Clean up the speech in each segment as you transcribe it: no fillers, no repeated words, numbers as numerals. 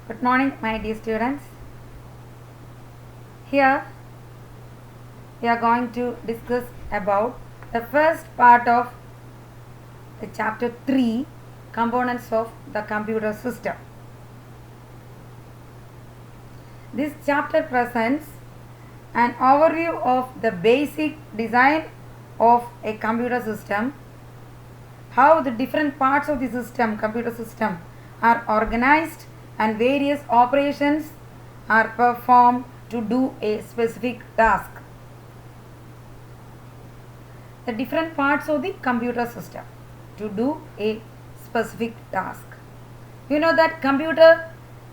Good morning, my dear students. Here we are going to discuss about the first part of the chapter 3, components of the computer system. This chapter presents an overview of the basic design of a computer system, how the different parts of the system, computer system, are organized and various operations are performed to do a specific task. The different parts of the computer system to do a specific task. You know that computer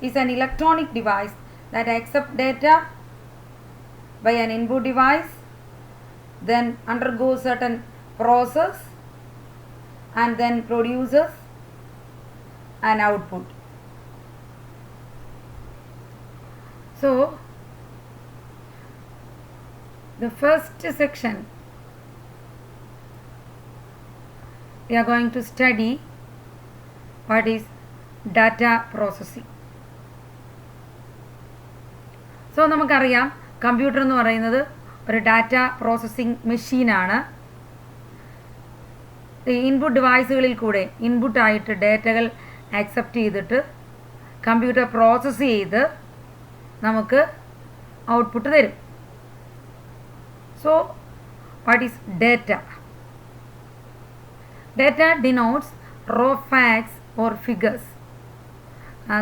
is an electronic device that accepts data by an input device, then undergoes certain process and then produces an output. So, the first section we are going to study what is data processing. So, നമുക്കറിയാം computer എന്ന് പറയുന്നത് ഒരു data processing മെഷീനാണ്. Input ഡിവൈസുകളിൽ കൂടെ ഇൻപുട്ടായിട്ട് ഡേറ്റകൾ accept ചെയ്തിട്ട് computer process ചെയ്ത് നമുക്ക് output തരും. So what is data? Data denotes raw facts or figures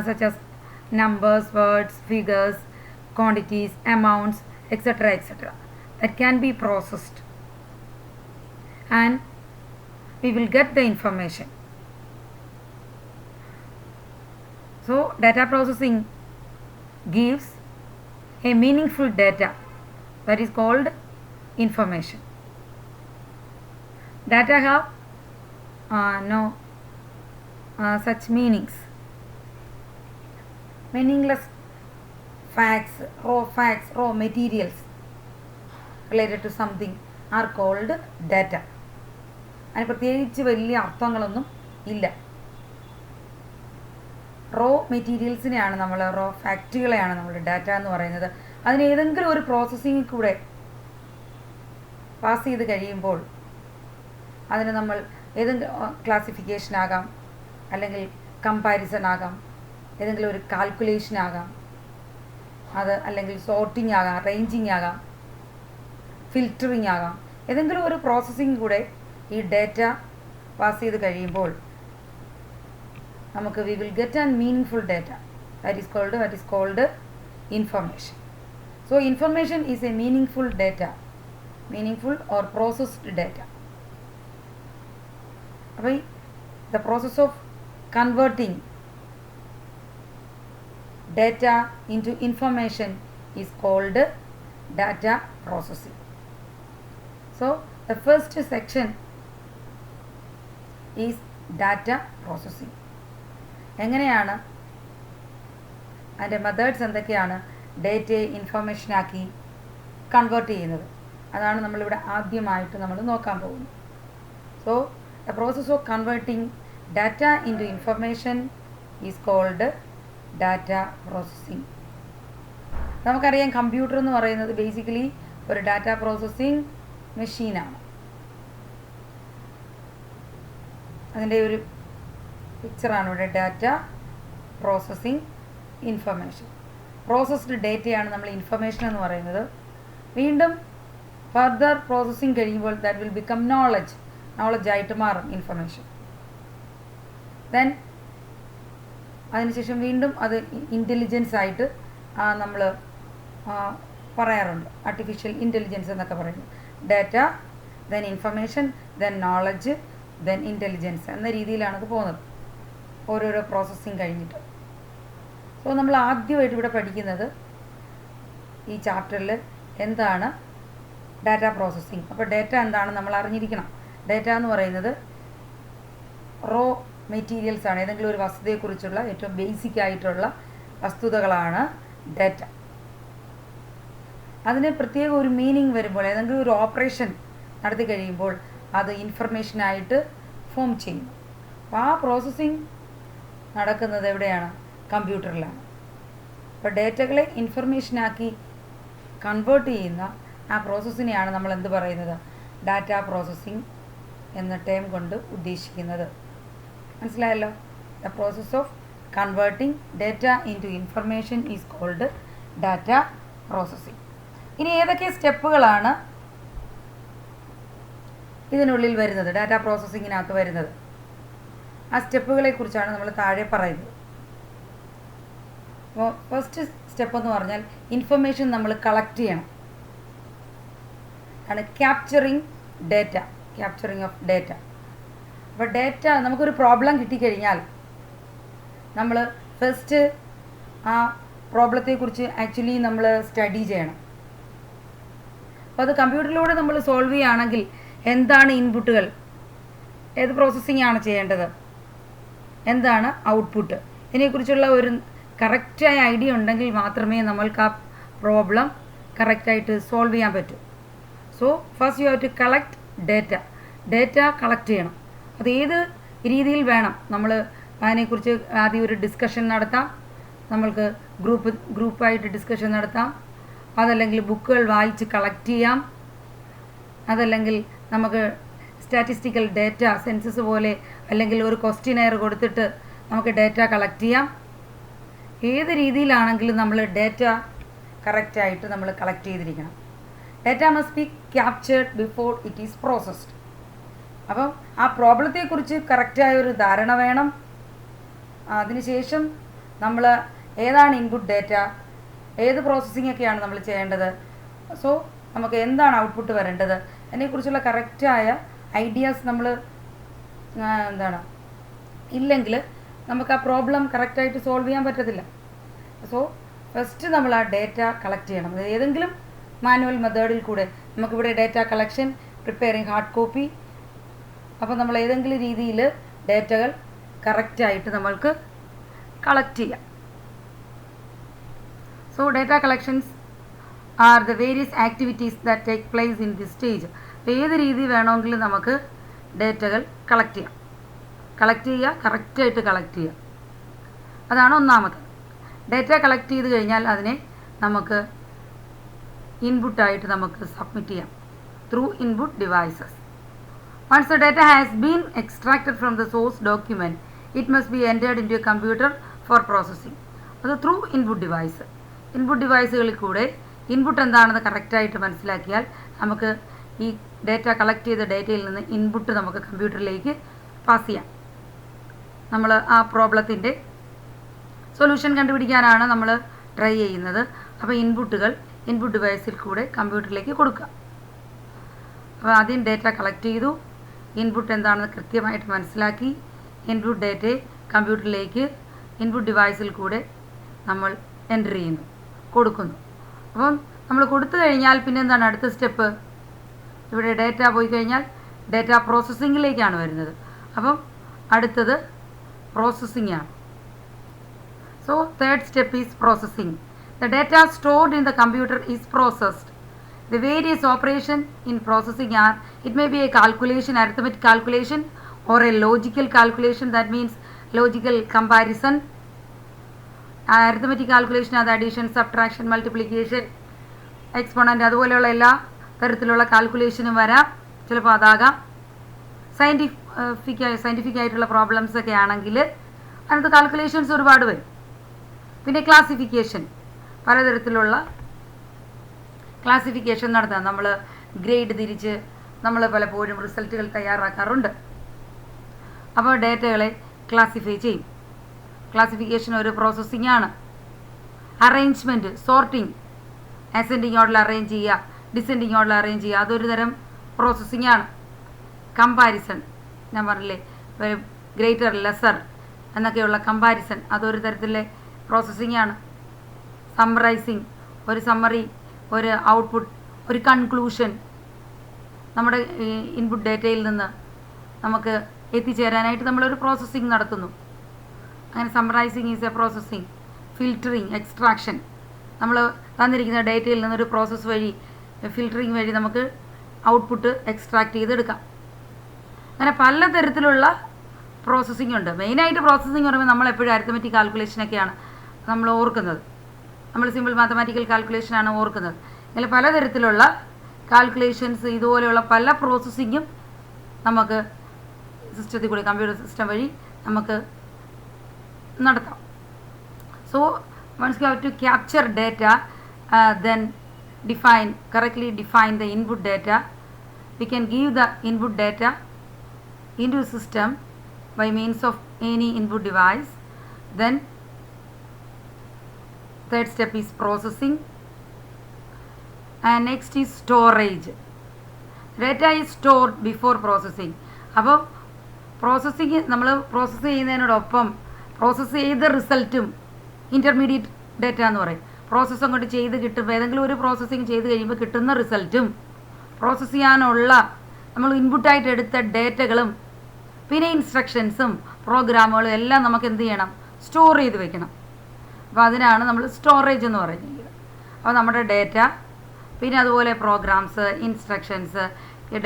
such as numbers, words, figures, quantities, amounts, etc. that can be processed and we will get the information. So data processing gives a meaningful data that is called information. Data have no such meanings. Meaningless facts, raw materials related to something are called data. അതിന് പ്രത്യേകിച്ച് വലിയ അർത്ഥങ്ങളൊന്നും ഇല്ല. Raw മെറ്റീരിയൽസിനെയാണ് നമ്മൾ, raw ഫാക്റ്റുകളെയാണ് നമ്മൾ data എന്ന് പറയുന്നത്. അതിന് ഏതെങ്കിലും ഒരു പ്രോസസ്സിങ്ങിൽ കൂടെ പാസ് ചെയ്ത് കഴിയുമ്പോൾ അതിന് നമ്മൾ ഏതെങ്കിലും ക്ലാസിഫിക്കേഷൻ ആകാം, അല്ലെങ്കിൽ കമ്പാരിസൺ ആകാം, ഏതെങ്കിലും ഒരു കാൽക്കുലേഷൻ ആകാം, അത് അല്ലെങ്കിൽ സോർട്ടിങ് ആകാം, റേഞ്ചിങ് ആകാം, ഫിൽറ്ററിങ് ആകാം. ഏതെങ്കിലും ഒരു പ്രോസസ്സിങ് കൂടെ ഈ ഡേറ്റ പാസ് ചെയ്ത് കഴിയുമ്പോൾ നമുക്ക് we will get an meaningful data that is called information. So information is a meaningful data, meaningful or processed data. അപ്പോൾ the process of converting data into information is called data processing. So the first section is data processing. എങ്ങനെയാണ് അതിൻ്റെ methods എന്തൊക്കെയാണ് ഡേറ്റയെ ഇൻഫർമേഷനാക്കി convert ചെയ്യുന്നത്, അതാണ് നമ്മളിവിടെ ആദ്യമായിട്ട് നമ്മൾ നോക്കാൻ പോകുന്നത്. So the process of converting data into information is called data processing. നമുക്കറിയാം കമ്പ്യൂട്ടർ എന്ന് പറയുന്നത് ബേസിക്കലി ഒരു ഡാറ്റ പ്രോസസ്സിംഗ് മെഷീനാണ്. അതിൻ്റെ ഒരു പിക്ചറാണ് ഇവിടെ. Data processing information. പ്രോസസ്ഡ് ഡേറ്റയാണ് നമ്മൾ ഇൻഫർമേഷൻ എന്ന് പറയുന്നത്. വീണ്ടും ഫർദർ പ്രോസസ്സിംഗ് കഴിയുമ്പോൾ ദാറ്റ് വിൽ ബിക്കം നോളജായിട്ട് മാറും ഇൻഫർമേഷൻ. ദെൻ അതിനുശേഷം വീണ്ടും അത് ഇൻ്റലിജൻസ് ആയിട്ട് നമ്മൾ പറയാറുണ്ട്. ആർട്ടിഫിഷ്യൽ ഇൻ്റലിജൻസ് എന്നൊക്കെ പറയുന്നു. Data, then information, then knowledge, then intelligence എന്ന രീതിയിലാണത് പോകുന്നത് ഓരോരോ പ്രോസസ്സിങ് കഴിഞ്ഞിട്ട്. സോ നമ്മൾ ആദ്യമായിട്ട് ഇവിടെ പഠിക്കുന്നത് ഈ ചാപ്റ്ററിൽ എന്താണ് ഡാറ്റ പ്രോസസ്സിങ്. അപ്പോൾ ഡാറ്റ എന്താണെന്ന് നമ്മൾ അറിഞ്ഞിരിക്കണം. ഡേറ്റ എന്ന് പറയുന്നത് റോ മെറ്റീരിയൽസ് ആണ്. ഏതെങ്കിലും ഒരു വസ്തുതയെക്കുറിച്ചുള്ള ഏറ്റവും ബേസിക് ആയിട്ടുള്ള വസ്തുതകളാണ് ഡേറ്റ. അതിന് പ്രത്യേക ഒരു മീനിങ് വരുമ്പോൾ, ഏതെങ്കിലും ഒരു ഓപ്പറേഷൻ നടത്തി കഴിയുമ്പോൾ അത് ഇൻഫർമേഷനായിട്ട് ഫോം ചെയ്യും. അപ്പോൾ ആ പ്രോസസ്സിങ് നടക്കുന്നത് എവിടെയാണ്? കമ്പ്യൂട്ടറിലാണ്. അപ്പോൾ ഡേറ്റകളെ ഇൻഫർമേഷനാക്കി കൺവേർട്ട് ചെയ്യുന്ന ആ പ്രോസസ്സിനെയാണ് നമ്മൾ എന്ത് പറയുന്നത്, ഡാറ്റ പ്രോസസ്സിംഗ് എന്ന ടേം കൊണ്ട് ഉദ്ദേശിക്കുന്നത്. മനസ്സിലായല്ലോ? The process of converting data into information is called data processing. ഇനി ഏതൊക്കെ സ്റ്റെപ്പുകളാണ് ഇതിനുള്ളിൽ വരുന്നത്, ഡാറ്റ പ്രോസസ്സിങ്ങിനകത്ത് വരുന്നത്, ആ സ്റ്റെപ്പുകളെ കുറിച്ചാണ് നമ്മൾ താഴെ പറയുന്നത്. അപ്പോൾ ഫസ്റ്റ് സ്റ്റെപ്പ് എന്ന് പറഞ്ഞാൽ ഇൻഫർമേഷൻ നമ്മൾ കളക്ട് ചെയ്യണം, ആണ് capturing data, capturing of data. അപ്പോൾ ഡേറ്റ നമുക്കൊരു പ്രോബ്ലം കിട്ടിക്കഴിഞ്ഞാൽ നമ്മൾ ഫസ്റ്റ് ആ പ്രോബ്ലത്തെക്കുറിച്ച് ആക്ച്വലി നമ്മൾ സ്റ്റഡി ചെയ്യണം. അപ്പോൾ അത് കമ്പ്യൂട്ടറിലൂടെ നമ്മൾ സോൾവ് ചെയ്യുകയാണെങ്കിൽ എന്താണ് ഇൻപുട്ടുകൾ, ഏത് പ്രോസസ്സിംഗ് ആണ് ചെയ്യേണ്ടത്, എന്താണ് ഔട്ട്പുട്ട്, ഇതിനെക്കുറിച്ചുള്ള ഒരു കറക്റ്റായ ഐഡിയ ഉണ്ടെങ്കിൽ മാത്രമേ നമ്മൾക്ക് ആ പ്രോബ്ലം കറക്റ്റായിട്ട് സോൾവ് ചെയ്യാൻ പറ്റൂ. So first you have to collect data collect ചെയ്യണം. അത് ഏത് രീതിയിൽ വേണം, നമ്മൾ അതിനെക്കുറിച്ച് ആദ്യം ഒരു ഡിസ്കഷൻ നടത്താം, നമ്മൾക്ക് ഗ്രൂപ്പായിട്ട് ഡിസ്കഷൻ നടത്താം, അതല്ലെങ്കിൽ ബുക്കുകൾ വായിച്ച് കളക്ട് ചെയ്യാം, അതല്ലെങ്കിൽ നമുക്ക് സ്റ്റാറ്റിസ്റ്റിക്കൽ ഡേറ്റ സെൻസസ് പോലെ അല്ലെങ്കിൽ ഒരു ക്വസ്റ്റ്യനെയർ കൊടുത്തിട്ട് നമുക്ക് ഡേറ്റ കളക്ട് ചെയ്യാം. ഏത് രീതിയിലാണെങ്കിലും നമ്മൾ ഡേറ്റ കറക്റ്റായിട്ട് നമ്മൾ കളക്ട് ചെയ്തിരിക്കണം. Data must be captured before it is processed. അപ്പം ആ പ്രോബ്ലത്തെക്കുറിച്ച് കറക്റ്റായ ഒരു ധാരണ വേണം. അതിനുശേഷം നമ്മൾ ഏതാണ് ഇൻപുട്ട് ഡേറ്റ, ഏത് പ്രോസസ്സിംഗ് ഒക്കെയാണ് നമ്മൾ ചെയ്യേണ്ടത്, സോ നമുക്ക് എന്താണ് ഔട്ട്പുട്ട് വരേണ്ടത്, അതിനെക്കുറിച്ചുള്ള കറക്റ്റായ ഐഡിയാസ് നമ്മൾ ഇല്ലെങ്കിൽ നമുക്ക് ആ പ്രോബ്ലം കറക്റ്റായിട്ട് സോൾവ് ചെയ്യാൻ പറ്റത്തില്ല. സോ ഫസ്റ്റ് നമ്മൾ ആ ഡേറ്റ കളക്ട് ചെയ്യണം. ഏതെങ്കിലും മാനുവൽ മെത്തേഡിൽ കൂടെ നമുക്കിവിടെ data collection, preparing hard copy, അപ്പോൾ നമ്മൾ ഏതെങ്കിലും രീതിയിൽ ഡേറ്റകൾ കറക്റ്റായിട്ട് നമ്മൾക്ക് കളക്ട് ചെയ്യാം. So data collections are the various activities that take place in this stage. ഏത് രീതി വേണമെങ്കിലും നമുക്ക് ഡേറ്റകൾ കളക്ട് ചെയ്യാം. കറക്റ്റായിട്ട് കളക്ട് ചെയ്യുക, അതാണ് ഒന്നാമത്. ഡേറ്റ കളക്ട് ചെയ്ത് കഴിഞ്ഞാൽ അതിനെ നമുക്ക് ഇൻപുട്ടായിട്ട് നമുക്ക് സബ്മിറ്റ് ചെയ്യാം through input devices. Once the data has been extracted from the source document, it must be entered into a computer for processing. അത് ത്രൂ ഇൻപുട്ട് ഡിവൈസ്. ഇൻപുട്ട് ഡിവൈസുകളിൽ കൂടെ ഇൻപുട്ട് എന്താണെന്ന് കറക്റ്റായിട്ട് മനസ്സിലാക്കിയാൽ നമുക്ക് ഈ ഡേറ്റ കളക്ട് ചെയ്ത ഡേറ്റയിൽ നിന്ന് ഇൻപുട്ട് നമുക്ക് കമ്പ്യൂട്ടറിലേക്ക് പാസ് ചെയ്യാം. നമ്മൾ ആ പ്രോബ്ലത്തിൻ്റെ സൊല്യൂഷൻ കണ്ടുപിടിക്കാനാണ് നമ്മൾ ട്രൈ ചെയ്യുന്നത്. അപ്പോൾ ഇൻപുട്ട് ഡിവൈസിൽ കൂടെ കമ്പ്യൂട്ടറിലേക്ക് കൊടുക്കുക. അപ്പോൾ ആദ്യം ഡേറ്റ കളക്ട് ചെയ്തു, ഇൻപുട്ട് എന്താണെന്ന് കൃത്യമായിട്ട് മനസ്സിലാക്കി, ഇൻപുട്ട് ഡേറ്റയെ കമ്പ്യൂട്ടറിലേക്ക് ഇൻപുട്ട് ഡിവൈസിൽ കൂടെ നമ്മൾ എൻ്റർ ചെയ്യുന്നു, കൊടുക്കുന്നു. അപ്പം നമ്മൾ കൊടുത്തു കഴിഞ്ഞാൽ പിന്നെ എന്താണ് അടുത്ത സ്റ്റെപ്പ്? ഇവിടെ ഡേറ്റ പോയി കഴിഞ്ഞാൽ ഡേറ്റ പ്രോസസ്സിങ്ങിലേക്കാണ് വരുന്നത്. അപ്പം അടുത്തത് പ്രോസസ്സിംഗ് ആണ്. So third step is processing. The data stored in the computer is processed. The various operation in processing are, it may be a calculation, arithmetic calculation, or a logical calculation, that means logical comparison. Arithmetic calculation അത് addition, subtraction, multiplication, exponent അതുപോലെയുള്ള എല്ലാ തരത്തിലുള്ള കാൽക്കുലേഷനും വരാം, ചിലപ്പോൾ അതാകാം. Scientific ആയിട്ടുള്ള problems ഒക്കെ ആണെങ്കിൽ അതിനകത്ത് കാൽക്കുലേഷൻസ് ഒരുപാട് വരും. പിന്നെ ക്ലാസിഫിക്കേഷൻ, പലതരത്തിലുള്ള ക്ലാസിഫിക്കേഷൻ നടത്താം. നമ്മൾ ഗ്രേഡ് തിരിച്ച് നമ്മൾ പലപ്പോഴും റിസൾട്ടുകൾ തയ്യാറാക്കാറുണ്ട്. അപ്പോൾ ഡേറ്റകളെ ക്ലാസിഫൈ ചെയ്യും. ക്ലാസിഫിക്കേഷൻ ഒരു പ്രോസസ്സിംഗ് ആണ്. അറേഞ്ച്മെൻറ്റ്, സോർട്ടിങ്, അസെൻഡിങ് ഓർഡറിൽ അറേഞ്ച് ചെയ്യുക, ഡിസെൻഡിങ് ഓർഡറിൽ അറേഞ്ച് ചെയ്യുക, അതൊരു തരം പ്രോസസ്സിംഗ് ആണ്. കമ്പാരിസൺ, ഞാൻ പറഞ്ഞില്ലേ, ഗ്രേറ്റർ ലെസർ എന്നൊക്കെയുള്ള കമ്പാരിസൺ, അതൊരു തരത്തിലെ പ്രോസസ്സിംഗ് ആണ്. സമ്മറൈസിങ്, ഒരു സമ്മറി, ഒരു ഔട്ട്പുട്ട്, ഒരു കൺക്ലൂഷൻ നമ്മുടെ ഇൻപുട്ട് ഡേറ്റയിൽ നിന്ന് നമുക്ക് എത്തിച്ചേരാനായിട്ട് നമ്മളൊരു പ്രോസസ്സിംഗ് നടത്തുന്നു. അങ്ങനെ summarising is A processing. Filtering, extraction, നമ്മൾ തന്നിരിക്കുന്ന ഡേറ്റയിൽ നിന്നൊരു പ്രോസസ്സ് വഴി, ഫിൽറ്ററിങ് വഴി നമുക്ക് ഔട്ട്പുട്ട് എക്സ്ട്രാക്ട് ചെയ്തെടുക്കാം. അങ്ങനെ പലതരത്തിലുള്ള പ്രോസസ്സിംഗ് ഉണ്ട്. മെയിനായിട്ട് പ്രോസസ്സിംഗ് പറയുമ്പോൾ നമ്മളെപ്പോഴും അരിത്തമെറ്റിക് കാൽക്കുലേഷനൊക്കെയാണ് നമ്മൾ ഓർക്കുന്നത്. നമ്മൾ സിമ്പിൾ മാത്തമാറ്റിക്കൽ കാൽക്കുലേഷനാണ് ഓർക്കുന്നത്. ഇങ്ങനെ പലതരത്തിലുള്ള കാൽക്കുലേഷൻസ്, ഇതുപോലെയുള്ള പല പ്രോസസ്സിങ്ങും നമുക്ക് സിസ്റ്റത്തിൽ കൂടി, കമ്പ്യൂട്ടർ സിസ്റ്റം വഴി നമുക്ക് നടത്താം. So once you have to capture data, then correctly define the input data. We can give the input data into a system by means of any input device. Then third step is processing, and next is storage. Data is stored before processing. അപ്പോൾ processing നമ്മൾ process ചെയ്യുന്നതിനോടൊപ്പം process ചെയ്ത റിസൾട്ടും intermediate data എന്ന് പറയും. Process അങ്ങോട്ട് ചെയ്ത് കിട്ടുമ്പോൾ ഏതെങ്കിലും ഒരു പ്രോസസ്സിങ് ചെയ്ത് കഴിയുമ്പോൾ കിട്ടുന്ന റിസൾട്ടും പ്രോസസ്സ് ചെയ്യാനുള്ള നമ്മൾ ഇൻപുട്ടായിട്ട് എടുത്ത ഡേറ്റകളും പിന്നെ ഇൻസ്ട്രക്ഷൻസും പ്രോഗ്രാമുകളും എല്ലാം നമുക്ക് എന്ത് ചെയ്യണം? സ്റ്റോർ ചെയ്ത് വെക്കണം. അപ്പോൾ അതിനാണ് നമ്മൾ സ്റ്റോറേജ് എന്ന് പറയുന്നത്. അപ്പോൾ നമ്മുടെ ഡേറ്റ, പിന്നെ അതുപോലെ പ്രോഗ്രാംസ്, ഇൻസ്ട്രക്ഷൻസ്,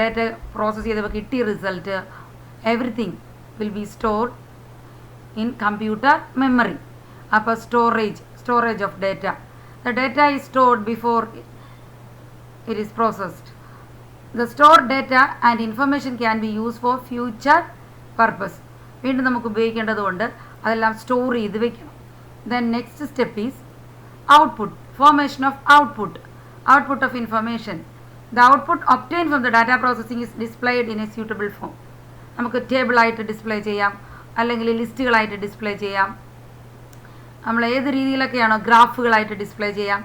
ഡേറ്റ പ്രോസസ്സ് ചെയ്തപ്പോൾ കിട്ടിയ result, everything will be stored in computer memory. അപ്പോൾ storage of data. The data is stored before it is processed. The stored data and information can be used for future purpose. വീണ്ടും നമുക്ക് ഉപയോഗിക്കേണ്ടതുകൊണ്ട് അതെല്ലാം store ചെയ്ത് വെക്കണം. Then next step is output. Formation of output of information. The output obtained from the data processing is displayed in a suitable form. നമുക്ക് ടേബിളായിട്ട് display ചെയ്യാം, അല്ലെങ്കിൽ ലിസ്റ്റുകളായിട്ട് display ചെയ്യാം. നമ്മൾ ഏത് രീതിയിലൊക്കെയാണോ ഗ്രാഫുകളായിട്ട് ഡിസ്പ്ലേ ചെയ്യാം,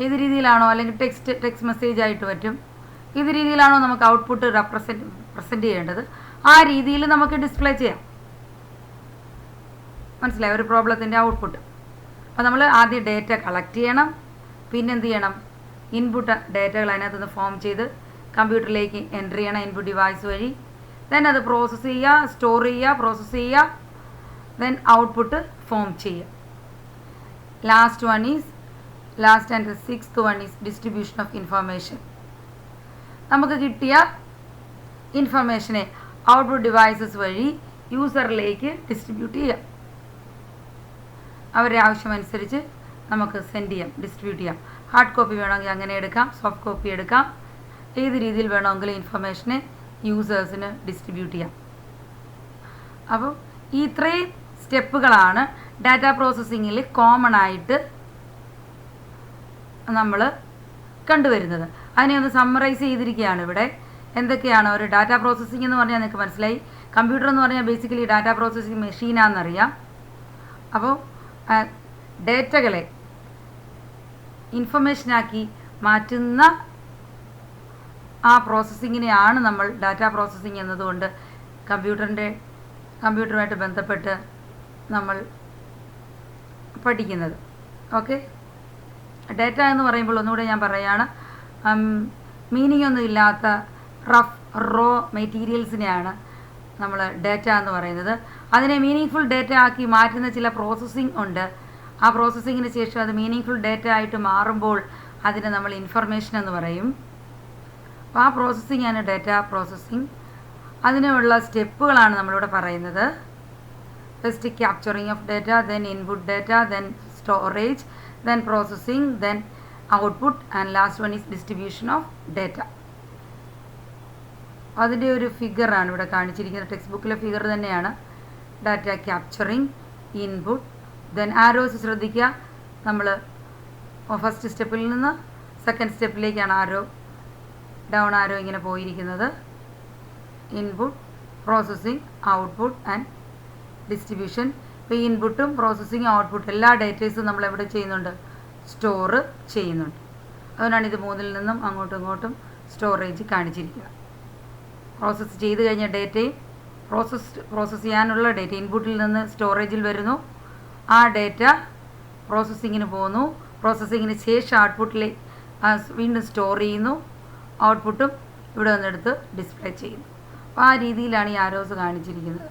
ഏത് രീതിയിലാണോ, അല്ലെങ്കിൽ ടെക്സ്റ്റ് മെസ്സേജ് ആയിട്ട് പറ്റും, ഏത് രീതിയിലാണോ നമുക്ക് ഔട്ട്പുട്ട് പ്രസൻറ്റ് ചെയ്യേണ്ടത് ആ രീതിയിൽ നമുക്ക് ഡിസ്പ്ലേ ചെയ്യാം. മനസ്സിലായി? ഒരു പ്രോബ്ലത്തിൻ്റെ ഔട്ട്പുട്ട്. അപ്പോൾ നമ്മൾ ആദ്യം ഡേറ്റ കളക്ട് ചെയ്യണം, പിന്നെ എന്ത് ചെയ്യണം? ഇൻപുട്ട് ഡേറ്റകൾ അതിനകത്തുനിന്ന് ഫോം ചെയ്ത് കമ്പ്യൂട്ടറിലേക്ക് എൻ്റർ ചെയ്യണം ഇൻപുട്ട് ഡിവൈസ് വഴി. ദെൻ അത് പ്രോസസ്സ് ചെയ്യുക, സ്റ്റോർ ചെയ്യുക, പ്രോസസ്സ് ചെയ്യുക, ദെൻ ഔട്ട്പുട്ട് ഫോം ചെയ്യുക. Last and sixth one is distribution of information. നമുക്ക് കിട്ടിയ ഇൻഫർമേഷനെ ഔട്ട്പുട്ട് ഡിവൈസസ് വഴി യൂസറിലേക്ക് ഡിസ്ട്രിബ്യൂട്ട് ചെയ്യാം. അവരുടെ ആവശ്യമനുസരിച്ച് നമുക്ക് സെൻഡ് ചെയ്യാം, ഡിസ്ട്രിബ്യൂട്ട് ചെയ്യാം. ഹാർഡ് കോപ്പി വേണമെങ്കിൽ അങ്ങനെ എടുക്കാം, സോഫ്റ്റ് കോപ്പി എടുക്കാം. ഏത് രീതിയിൽ വേണമെങ്കിലും ഇൻഫർമേഷനെ യൂസേഴ്സിന് ഡിസ്ട്രിബ്യൂട്ട് ചെയ്യാം. അപ്പോൾ ഈ ഇത്രയും സ്റ്റെപ്പുകളാണ് ഡാറ്റ പ്രോസസ്സിങ്ങിൽ കോമൺ ആയിട്ട് നമ്മൾ കണ്ടുവരുന്നത്. അതിനെ ഒന്ന് സമ്മറൈസ് ചെയ്തിരിക്കുകയാണ് ഇവിടെ. എന്തൊക്കെയാണ് ഒരു ഡാറ്റ പ്രോസസ്സിംഗ് എന്ന് പറഞ്ഞാൽ നിങ്ങൾക്ക് മനസ്സിലായി. കമ്പ്യൂട്ടർ എന്ന് പറഞ്ഞാൽ ബേസിക്കലി ഡാറ്റ പ്രോസസ്സിംഗ് മെഷീനാണെന്നറിയാം. അപ്പോൾ ഡേറ്റകളെ ഇൻഫർമേഷനാക്കി മാറ്റുന്ന ആ പ്രോസസ്സിങ്ങിനെയാണ് നമ്മൾ ഡാറ്റ പ്രോസസ്സിംഗ് എന്നതുകൊണ്ട് കമ്പ്യൂട്ടറുമായിട്ട് ബന്ധപ്പെട്ട് നമ്മൾ പഠിക്കുന്നത്. ഓക്കെ, ഡേറ്റ എന്ന് പറയുമ്പോൾ ഒന്നുകൂടെ ഞാൻ പറയുകയാണ്, മീനിങ് ഒന്നും ഇല്ലാത്ത റോ മെറ്റീരിയൽസിനെയാണ് നമ്മൾ ഡേറ്റ എന്ന് പറയുന്നത്. അതിനെ മീനിങ് ഫുൾ ഡേറ്റ ആക്കി മാറ്റുന്ന ചില പ്രോസസ്സിംഗ് ഉണ്ട്. ആ പ്രോസസ്സിങ്ങിന് ശേഷം അത് മീനിങ് ഫുൾ ഡേറ്റ ആയിട്ട് മാറുമ്പോൾ അതിനെ നമ്മൾ ഇൻഫർമേഷൻ എന്ന് പറയും. അപ്പോൾ ആ പ്രോസസ്സിംഗ് ആണ് ഡേറ്റ പ്രോസസ്സിംഗ്. അതിനുള്ള സ്റ്റെപ്പുകളാണ് നമ്മളിവിടെ പറയുന്നത്. First capturing of data, then input data, then storage, then processing, then output, and last one is distribution of data. അതിൻ്റെ ഒരു ഫിഗറാണ് ഇവിടെ കാണിച്ചിരിക്കുന്നത്. ടെക്സ്റ്റ് ബുക്കിലെ ഫിഗർ തന്നെയാണ്. Data capturing, input, then arrows ശ്രദ്ധിക്കുക. നമ്മൾ ഫസ്റ്റ് സ്റ്റെപ്പിൽ നിന്ന് സെക്കൻഡ് സ്റ്റെപ്പിലേക്കാണ് ആരോ, ഡൗൺ ആരോ ഇങ്ങനെ പോയിരിക്കുന്നത്. Input, processing, output and distribution. ഇപ്പോൾ ഈ ഇൻപുട്ടും പ്രോസസ്സിംഗ് ഔട്ട്പുട്ട് എല്ലാ ഡേറ്റേഴ്സും നമ്മൾ എവിടെ ചെയ്യുന്നുണ്ട്? സ്റ്റോർ ചെയ്യുന്നുണ്ട്. അതുകൊണ്ടാണ് ഇത് മൂന്നിൽ നിന്നും അങ്ങോട്ടും ഇങ്ങോട്ടും സ്റ്റോറേജ് കാണിച്ചിരിക്കുന്നത്. പ്രോസസ്സ് ചെയ്ത് കഴിഞ്ഞ ഡേറ്റയും പ്രോസസ്സ് ചെയ്യാനുള്ള ഡേറ്റ ഇൻപുട്ടിൽ നിന്ന് സ്റ്റോറേജിൽ വരുന്നു. ആ ഡേറ്റ പ്രോസസ്സിങ്ങിന് പോകുന്നു. പ്രോസസ്സിങ്ങിന് ശേഷം ഔട്ട്പുട്ടിൽ വീണ്ടും സ്റ്റോർ ചെയ്യുന്നു. ഔട്ട്പുട്ടും ഇവിടെ വന്നെടുത്ത് ഡിസ്പ്ലേ ചെയ്യുന്നു. അപ്പോൾ ആ രീതിയിലാണ് ഈ ആരോസ് കാണിച്ചിരിക്കുന്നത്.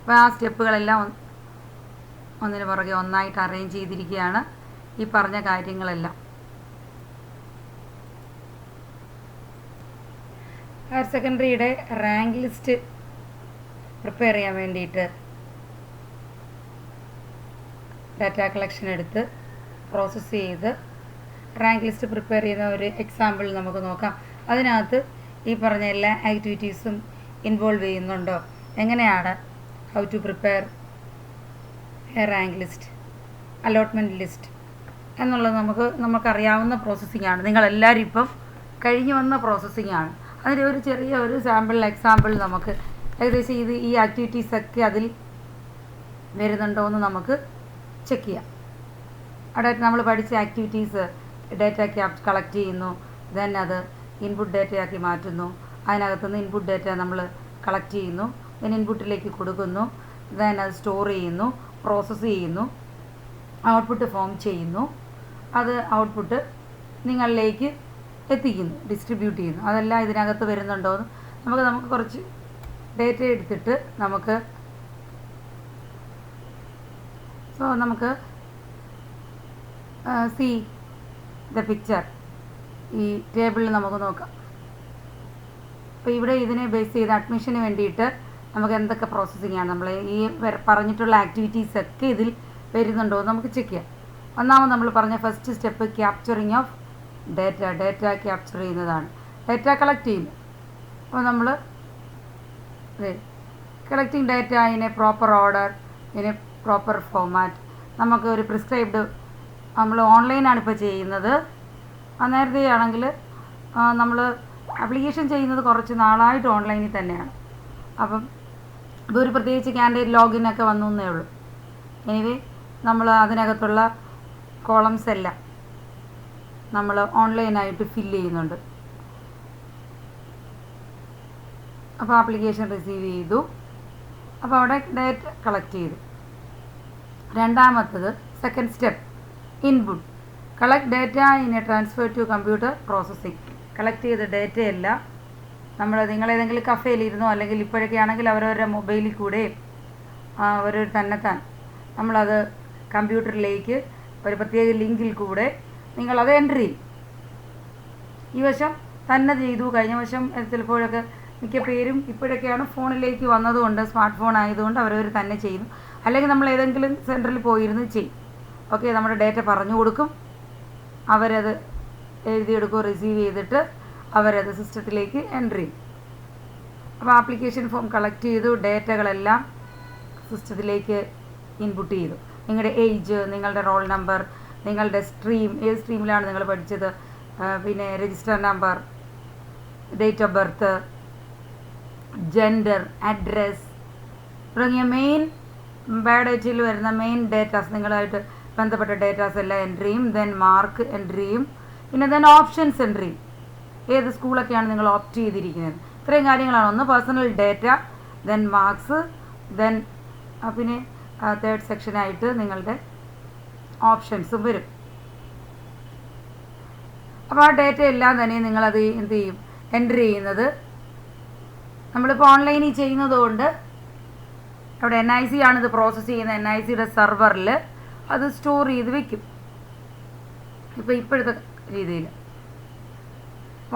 അപ്പോൾ ആ സ്റ്റെപ്പുകളെല്ലാം ഒന്നിന് പുറകെ ഒന്നായിട്ട് അറേഞ്ച് ചെയ്തിരിക്കുകയാണ് ഈ പറഞ്ഞ കാര്യങ്ങളെല്ലാം. ഹയർ സെക്കൻഡറിയുടെ റാങ്ക് ലിസ്റ്റ് പ്രിപ്പയർ ചെയ്യാൻ വേണ്ടിയിട്ട് ഡാറ്റ കളക്ഷൻ എടുത്ത് പ്രോസസ്സ് ചെയ്ത് റാങ്ക് ലിസ്റ്റ് പ്രിപ്പയർ ചെയ്യുന്ന ഒരു എക്സാമ്പിൾ നമുക്ക് നോക്കാം. അതിനകത്ത് ഈ പറഞ്ഞ എല്ലാ ആക്ടിവിറ്റീസും ഇൻവോൾവ് ചെയ്യുന്നുണ്ടോ, എങ്ങനെയാണ് how to prepare a rank list, allotment list എന്നുള്ളത് നമുക്കറിയാവുന്ന പ്രോസസ്സിംഗ് ആണ്. നിങ്ങളെല്ലാവരും ഇപ്പം കഴിഞ്ഞു വന്ന പ്രോസസ്സിംഗ് ആണ്. അതിൻ്റെ ഒരു ചെറിയ ഒരു എക്സാമ്പിൾ നമുക്ക് ഏകദേശം ഈ ആക്ടിവിറ്റീസൊക്കെ അതിൽ വരുന്നുണ്ടോ എന്ന് നമുക്ക് ചെക്ക് ചെയ്യാം. അവിടെ നമ്മൾ പഠിച്ച ആക്ടിവിറ്റീസ് ഡേറ്റ കളക്ട് ചെയ്യുന്നു, ദെൻ അത് ഇൻപുട്ട് ഡേറ്റയാക്കി മാറ്റുന്നു, അതിനകത്തുനിന്ന് ഇൻപുട്ട് ഡേറ്റ നമ്മൾ കളക്ട് ചെയ്യുന്നു, ദെൻ ഇൻപുട്ടിലേക്ക് കൊടുക്കുന്നു, ദെൻ അത് സ്റ്റോർ ചെയ്യുന്നു, പ്രോസസ്സ് ചെയ്യുന്നു, ഔട്ട്പുട്ട് ഫോം ചെയ്യുന്നു, അത് ഔട്ട്പുട്ട് നിങ്ങളിലേക്ക് എത്തിക്കുന്നു, ഡിസ്ട്രിബ്യൂട്ട് ചെയ്യുന്നു. അതെല്ലാം ഇതിനകത്ത് വരുന്നുണ്ടോ എന്ന് നമുക്ക് കുറച്ച് ഡേറ്റ എടുത്തിട്ട് നമുക്ക് സി ദ പിക്ചർ ഈ ടേബിളിൽ നമുക്ക് നോക്കാം. അപ്പോൾ ഇവിടെ ഇതിനെ ബേസ് ചെയ്ത് അഡ്മിഷന് വേണ്ടിയിട്ട് നമുക്ക് എന്തൊക്കെ പ്രോസസ്സിംഗ് ആണ്, നമ്മൾ ഈ പറഞ്ഞിട്ടുള്ള ആക്ടിവിറ്റീസൊക്കെ ഇതിൽ വരുന്നുണ്ടോ എന്ന് നമുക്ക് ചെക്ക് ചെയ്യാം. ഒന്നാമത് നമ്മൾ പറഞ്ഞ first step capturing of data capture ചെയ്യുന്നതാണ്, ഡേറ്റ കളക്ട് ചെയ്യുന്നു. അപ്പോൾ നമ്മൾ collecting data in A proper order, in A proper format. നമുക്ക് ഒരു പ്രിസ്ക്രൈബ്ഡ്, നമ്മൾ ഓൺലൈനാണ് ഇപ്പോൾ ചെയ്യുന്നത്. നേരത്തെ ആണെങ്കിൽ നമ്മൾ ആപ്ലിക്കേഷൻ ചെയ്യുന്നത് കുറച്ച് നാളായിട്ട് ഓൺലൈനിൽ തന്നെയാണ്. അപ്പം ഇതൊരു പ്രത്യേകിച്ച് ക്യാൻഡിഡേറ്റ് ലോഗിനൊക്കെ വന്നു എന്നേ ഉള്ളൂ. എനിവേ നമ്മൾ അതിനകത്തുള്ള കോളംസ് എല്ലാം നമ്മൾ ഓൺലൈനായിട്ട് ഫില്ല് ചെയ്യുന്നുണ്ട്. അപ്പോൾ ആപ്ലിക്കേഷൻ റിസീവ് ചെയ്തു, അപ്പോൾ അവിടെ ഡേറ്റ കളക്ട് ചെയ്തു. രണ്ടാമത്തത് second step input, collect data in a transfer to computer processing. Collect ചെയ്ത ഡേറ്റയെല്ലാം നിങ്ങളേതെങ്കിലും കഫേയിലിരുന്നോ അല്ലെങ്കിൽ ഇപ്പോഴൊക്കെ ആണെങ്കിൽ അവരവരുടെ മൊബൈലിൽ കൂടെ അവർ തന്നെത്താൻ നമ്മളത് കമ്പ്യൂട്ടറിലേക്ക് ഒരു പ്രത്യേക ലിങ്കിൽ കൂടെ നിങ്ങളത് എൻ്റർ ചെയ്യും. ഈ വശം തന്നെ ചെയ്തു, കഴിഞ്ഞ വശം ചിലപ്പോഴൊക്കെ മിക്ക പേരും ഇപ്പോഴൊക്കെയാണ് ഫോണിലേക്ക് വന്നതുകൊണ്ട്, സ്മാർട്ട് ഫോൺ ആയതുകൊണ്ട് അവരവർ തന്നെ ചെയ്യുന്നു. അല്ലെങ്കിൽ നമ്മൾ ഏതെങ്കിലും സെൻറ്ററിൽ പോയിരുന്ന് ചെയ്യും. ഓക്കെ, നമ്മുടെ ഡേറ്റ പറഞ്ഞു കൊടുക്കും, അവരത് എഴുതിയെടുക്കും, റിസീവ് ചെയ്തിട്ട് അവരത് സിസ്റ്റത്തിലേക്ക് എൻ്റർ ചെയ്യും. അപ്പോൾ ആപ്ലിക്കേഷൻ ഫോം കളക്ട് ചെയ്തു, ഡേറ്റകളെല്ലാം സിസ്റ്റത്തിലേക്ക് ഇൻപുട്ട് ചെയ്തു. നിങ്ങളുടെ ഏജ്, നിങ്ങളുടെ റോൾ നമ്പർ, നിങ്ങളുടെ സ്ട്രീം, ഏത് സ്ട്രീമിലാണ് നിങ്ങൾ പഠിച്ചത്, പിന്നെ register number, date of birth, gender, address തുടങ്ങിയ മെയിൻ ബയോഡേറ്റയിൽ വരുന്ന മെയിൻ ഡേറ്റാസ്, നിങ്ങളായിട്ട് ബന്ധപ്പെട്ട ഡേറ്റാസ് എല്ലാം എൻ്റർ ചെയ്യും. ദെൻ മാർക്ക് എൻ്റർ ചെയ്യും, പിന്നെ ദെൻ ഓപ്ഷൻസ് എൻ്റർ ചെയ്യും. ഏത് സ്കൂളൊക്കെയാണ് നിങ്ങൾ ഓപ്റ്റ് ചെയ്തിരിക്കുന്നത്, ഇത്രയും കാര്യങ്ങളാണ്. ഒന്ന് personal data, then marks, then പിന്നെ തേർഡ് സെക്ഷനായിട്ട് നിങ്ങളുടെ ഓപ്ഷൻസും വരും. അപ്പോൾ ആ ഡേറ്റ എല്ലാം തന്നെ നിങ്ങളത് എന്ത് ചെയ്യും, എൻ്റർ ചെയ്യുന്നത്. നമ്മളിപ്പോൾ ഓൺലൈനിൽ ചെയ്യുന്നത് കൊണ്ട് അവിടെ NIC ആണിത് പ്രോസസ്സ് ചെയ്യുന്നത്. NICയുടെ സെർവറിൽ അത് സ്റ്റോർ ചെയ്ത് വെക്കും. ഇപ്പോഴത്തെ രീതിയിൽ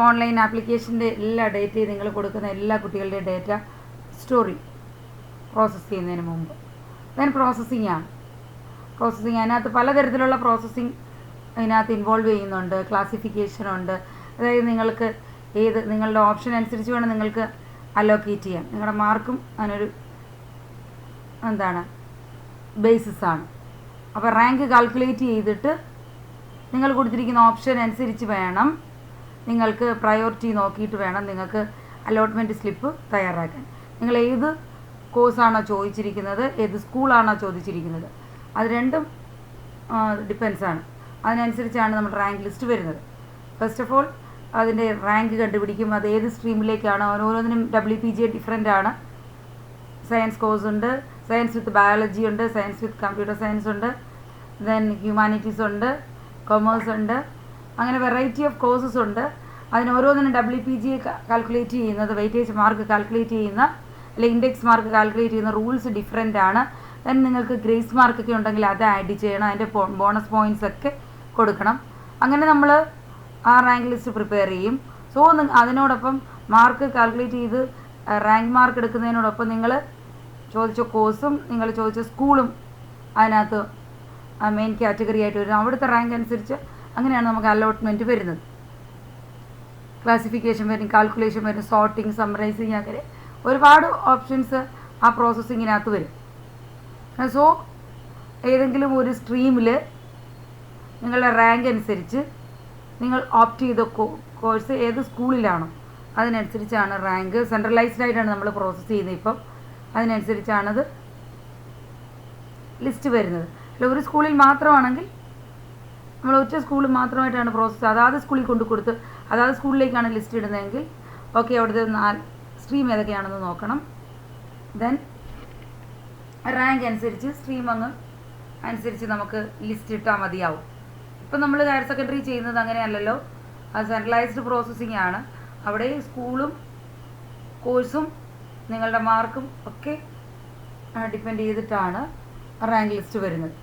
ഓൺലൈൻ ആപ്ലിക്കേഷൻ്റെ എല്ലാ ഡേറ്റയും നിങ്ങൾ കൊടുക്കുന്ന എല്ലാ കുട്ടികളുടെയും ഡേറ്റ സ്റ്റോർ ചെയ്യും പ്രോസസ്സ് ചെയ്യുന്നതിന് മുമ്പ്. ദെൻ പ്രോസസ്സിംഗ് ആണ്. അതിനകത്ത് പലതരത്തിലുള്ള പ്രോസസ്സിംഗ് അതിനകത്ത് ഇൻവോൾവ് ചെയ്യുന്നുണ്ട്. ക്ലാസിഫിക്കേഷനുണ്ട്, അതായത് നിങ്ങൾക്ക് നിങ്ങളുടെ ഓപ്ഷൻ അനുസരിച്ച് വേണം നിങ്ങൾക്ക് അലോക്കേറ്റ് ചെയ്യാൻ. നിങ്ങളുടെ മാർക്കും അതിനൊരു ബേസിസ് ആണ്. അപ്പോൾ റാങ്ക് കാൽക്കുലേറ്റ് ചെയ്തിട്ട് നിങ്ങൾ കൊടുത്തിരിക്കുന്ന ഓപ്ഷൻ അനുസരിച്ച് വേണം നിങ്ങൾക്ക് പ്രയോറിറ്റി നോക്കിയിട്ട് വേണം നിങ്ങൾക്ക് അലോട്ട്മെൻറ്റ് സ്ലിപ്പ് തയ്യാറാക്കാൻ. നിങ്ങൾ ഏത് കോഴ്സാണോ ചോദിച്ചിരിക്കുന്നത്, ഏത് സ്കൂളാണോ ചോദിച്ചിരിക്കുന്നത്, അത് രണ്ടും ഡിപ്പെൻസാണ്. അതിനനുസരിച്ചാണ് നമ്മുടെ റാങ്ക് ലിസ്റ്റ് വരുന്നത്. ഫസ്റ്റ് ഓഫ് ഓൾ അതിൻ്റെ റാങ്ക് കണ്ടുപിടിക്കും, അത് ഏത് സ്ട്രീമിലേക്കാണ്. ഓരോന്നിനും WPG ഡിഫറെൻ്റ് ആണ്. സയൻസ് കോഴ്സ് ഉണ്ട്, സയൻസ് വിത്ത് ബയോളജി ഉണ്ട്, സയൻസ് വിത്ത് കമ്പ്യൂട്ടർ സയൻസ് ഉണ്ട്, ദെൻ ഹ്യൂമാനിറ്റീസ് ഉണ്ട്, കൊമേഴ്സ് ഉണ്ട്, അങ്ങനെ വെറൈറ്റി ഓഫ് കോഴ്സസ് ഉണ്ട്. അതിന് ഓരോന്നിനും WPG കാൽക്കുലേറ്റ് ചെയ്യുന്നത്, വെയിറ്റേജ് മാർക്ക് കാൽക്കുലേറ്റ് ചെയ്യുന്ന അല്ലെങ്കിൽ ഇൻഡെക്സ് മാർക്ക് കാൽക്കുലേറ്റ് ചെയ്യുന്ന റൂൾസ് ഡിഫറെൻ്റ് ആണ്. ദെൻ നിങ്ങൾക്ക് ഗ്രേസ് മാർക്കൊക്കെ ഉണ്ടെങ്കിൽ അത് ആഡ് ചെയ്യണം, അതിൻ്റെ ബോണസ് പോയിൻറ്റ്സ് ഒക്കെ കൊടുക്കണം. അങ്ങനെ നമ്മൾ ആ റാങ്ക് ലിസ്റ്റ് പ്രിപ്പയർ ചെയ്യും. സോ അതിനോടൊപ്പം മാർക്ക് കാൽക്കുലേറ്റ് ചെയ്ത് റാങ്ക് മാർക്ക് എടുക്കുന്നതിനോടൊപ്പം നിങ്ങൾ ചോദിച്ച കോഴ്സും നിങ്ങൾ ചോദിച്ച സ്കൂളും അതിനകത്ത് മെയിൻ കാറ്റഗറി ആയിട്ട് വരും. അവിടുത്തെ റാങ്ക് അനുസരിച്ച് അങ്ങനെയാണ് നമുക്ക് അലോട്ട്മെൻറ്റ് വരുന്നത്. ക്ലാസിഫിക്കേഷൻ വരും, കാൽക്കുലേഷൻ വരും, സോർട്ടിങ്, സമ്മറൈസിങ്, അങ്ങനെ ഒരുപാട് ഓപ്ഷൻസ് ആ പ്രോസസ്സിങ്ങിനകത്ത് വരും. സോ ഏതെങ്കിലും ഒരു സ്ട്രീമിൽ നിങ്ങളുടെ റാങ്ക് അനുസരിച്ച് നിങ്ങൾ ഓപ്റ്റ് ചെയ്ത കോഴ്സ് ഏത് സ്കൂളിലാണോ അതിനനുസരിച്ചാണ് റാങ്ക്. സെൻട്രലൈസ്ഡ് ആയിട്ടാണ് നമ്മൾ പ്രോസസ്സ് ചെയ്യുന്നത്. ഇപ്പം അതിനനുസരിച്ചാണത് ലിസ്റ്റ് വരുന്നത്. അല്ല ഒരു സ്കൂളിൽ മാത്രമാണെങ്കിൽ നമ്മൾ ഒറ്റ സ്കൂളിൽ മാത്രമായിട്ടാണ് പ്രോസസ്സ്, അതാത് സ്കൂളിൽ കൊണ്ടു കൊടുത്ത് അതാത് സ്കൂളിലേക്കാണ് ലിസ്റ്റ് ഇടുന്നതെങ്കിൽ ഓക്കെ, അവിടുത്തെ സ്ട്രീം ഏതൊക്കെയാണെന്ന് നോക്കണം. ദെൻ റാങ്ക് അനുസരിച്ച് സ്ട്രീം അനുസരിച്ച് നമുക്ക് ലിസ്റ്റ് ഇട്ടാൽ മതിയാവും. ഇപ്പം നമ്മൾ ഹയർ സെക്കൻഡറി ചെയ്യുന്നത് അങ്ങനെയല്ലല്ലോ, അത് സെൻട്രലൈസ്ഡ് പ്രോസസ്സിംഗ് ആണ്. അവിടെ സ്കൂളും കോഴ്സും നിങ്ങളുടെ മാർക്കും ഒക്കെ ഡിപ്പെൻഡ് ചെയ്തിട്ടാണ് റാങ്ക് ലിസ്റ്റ് വരുന്നത്.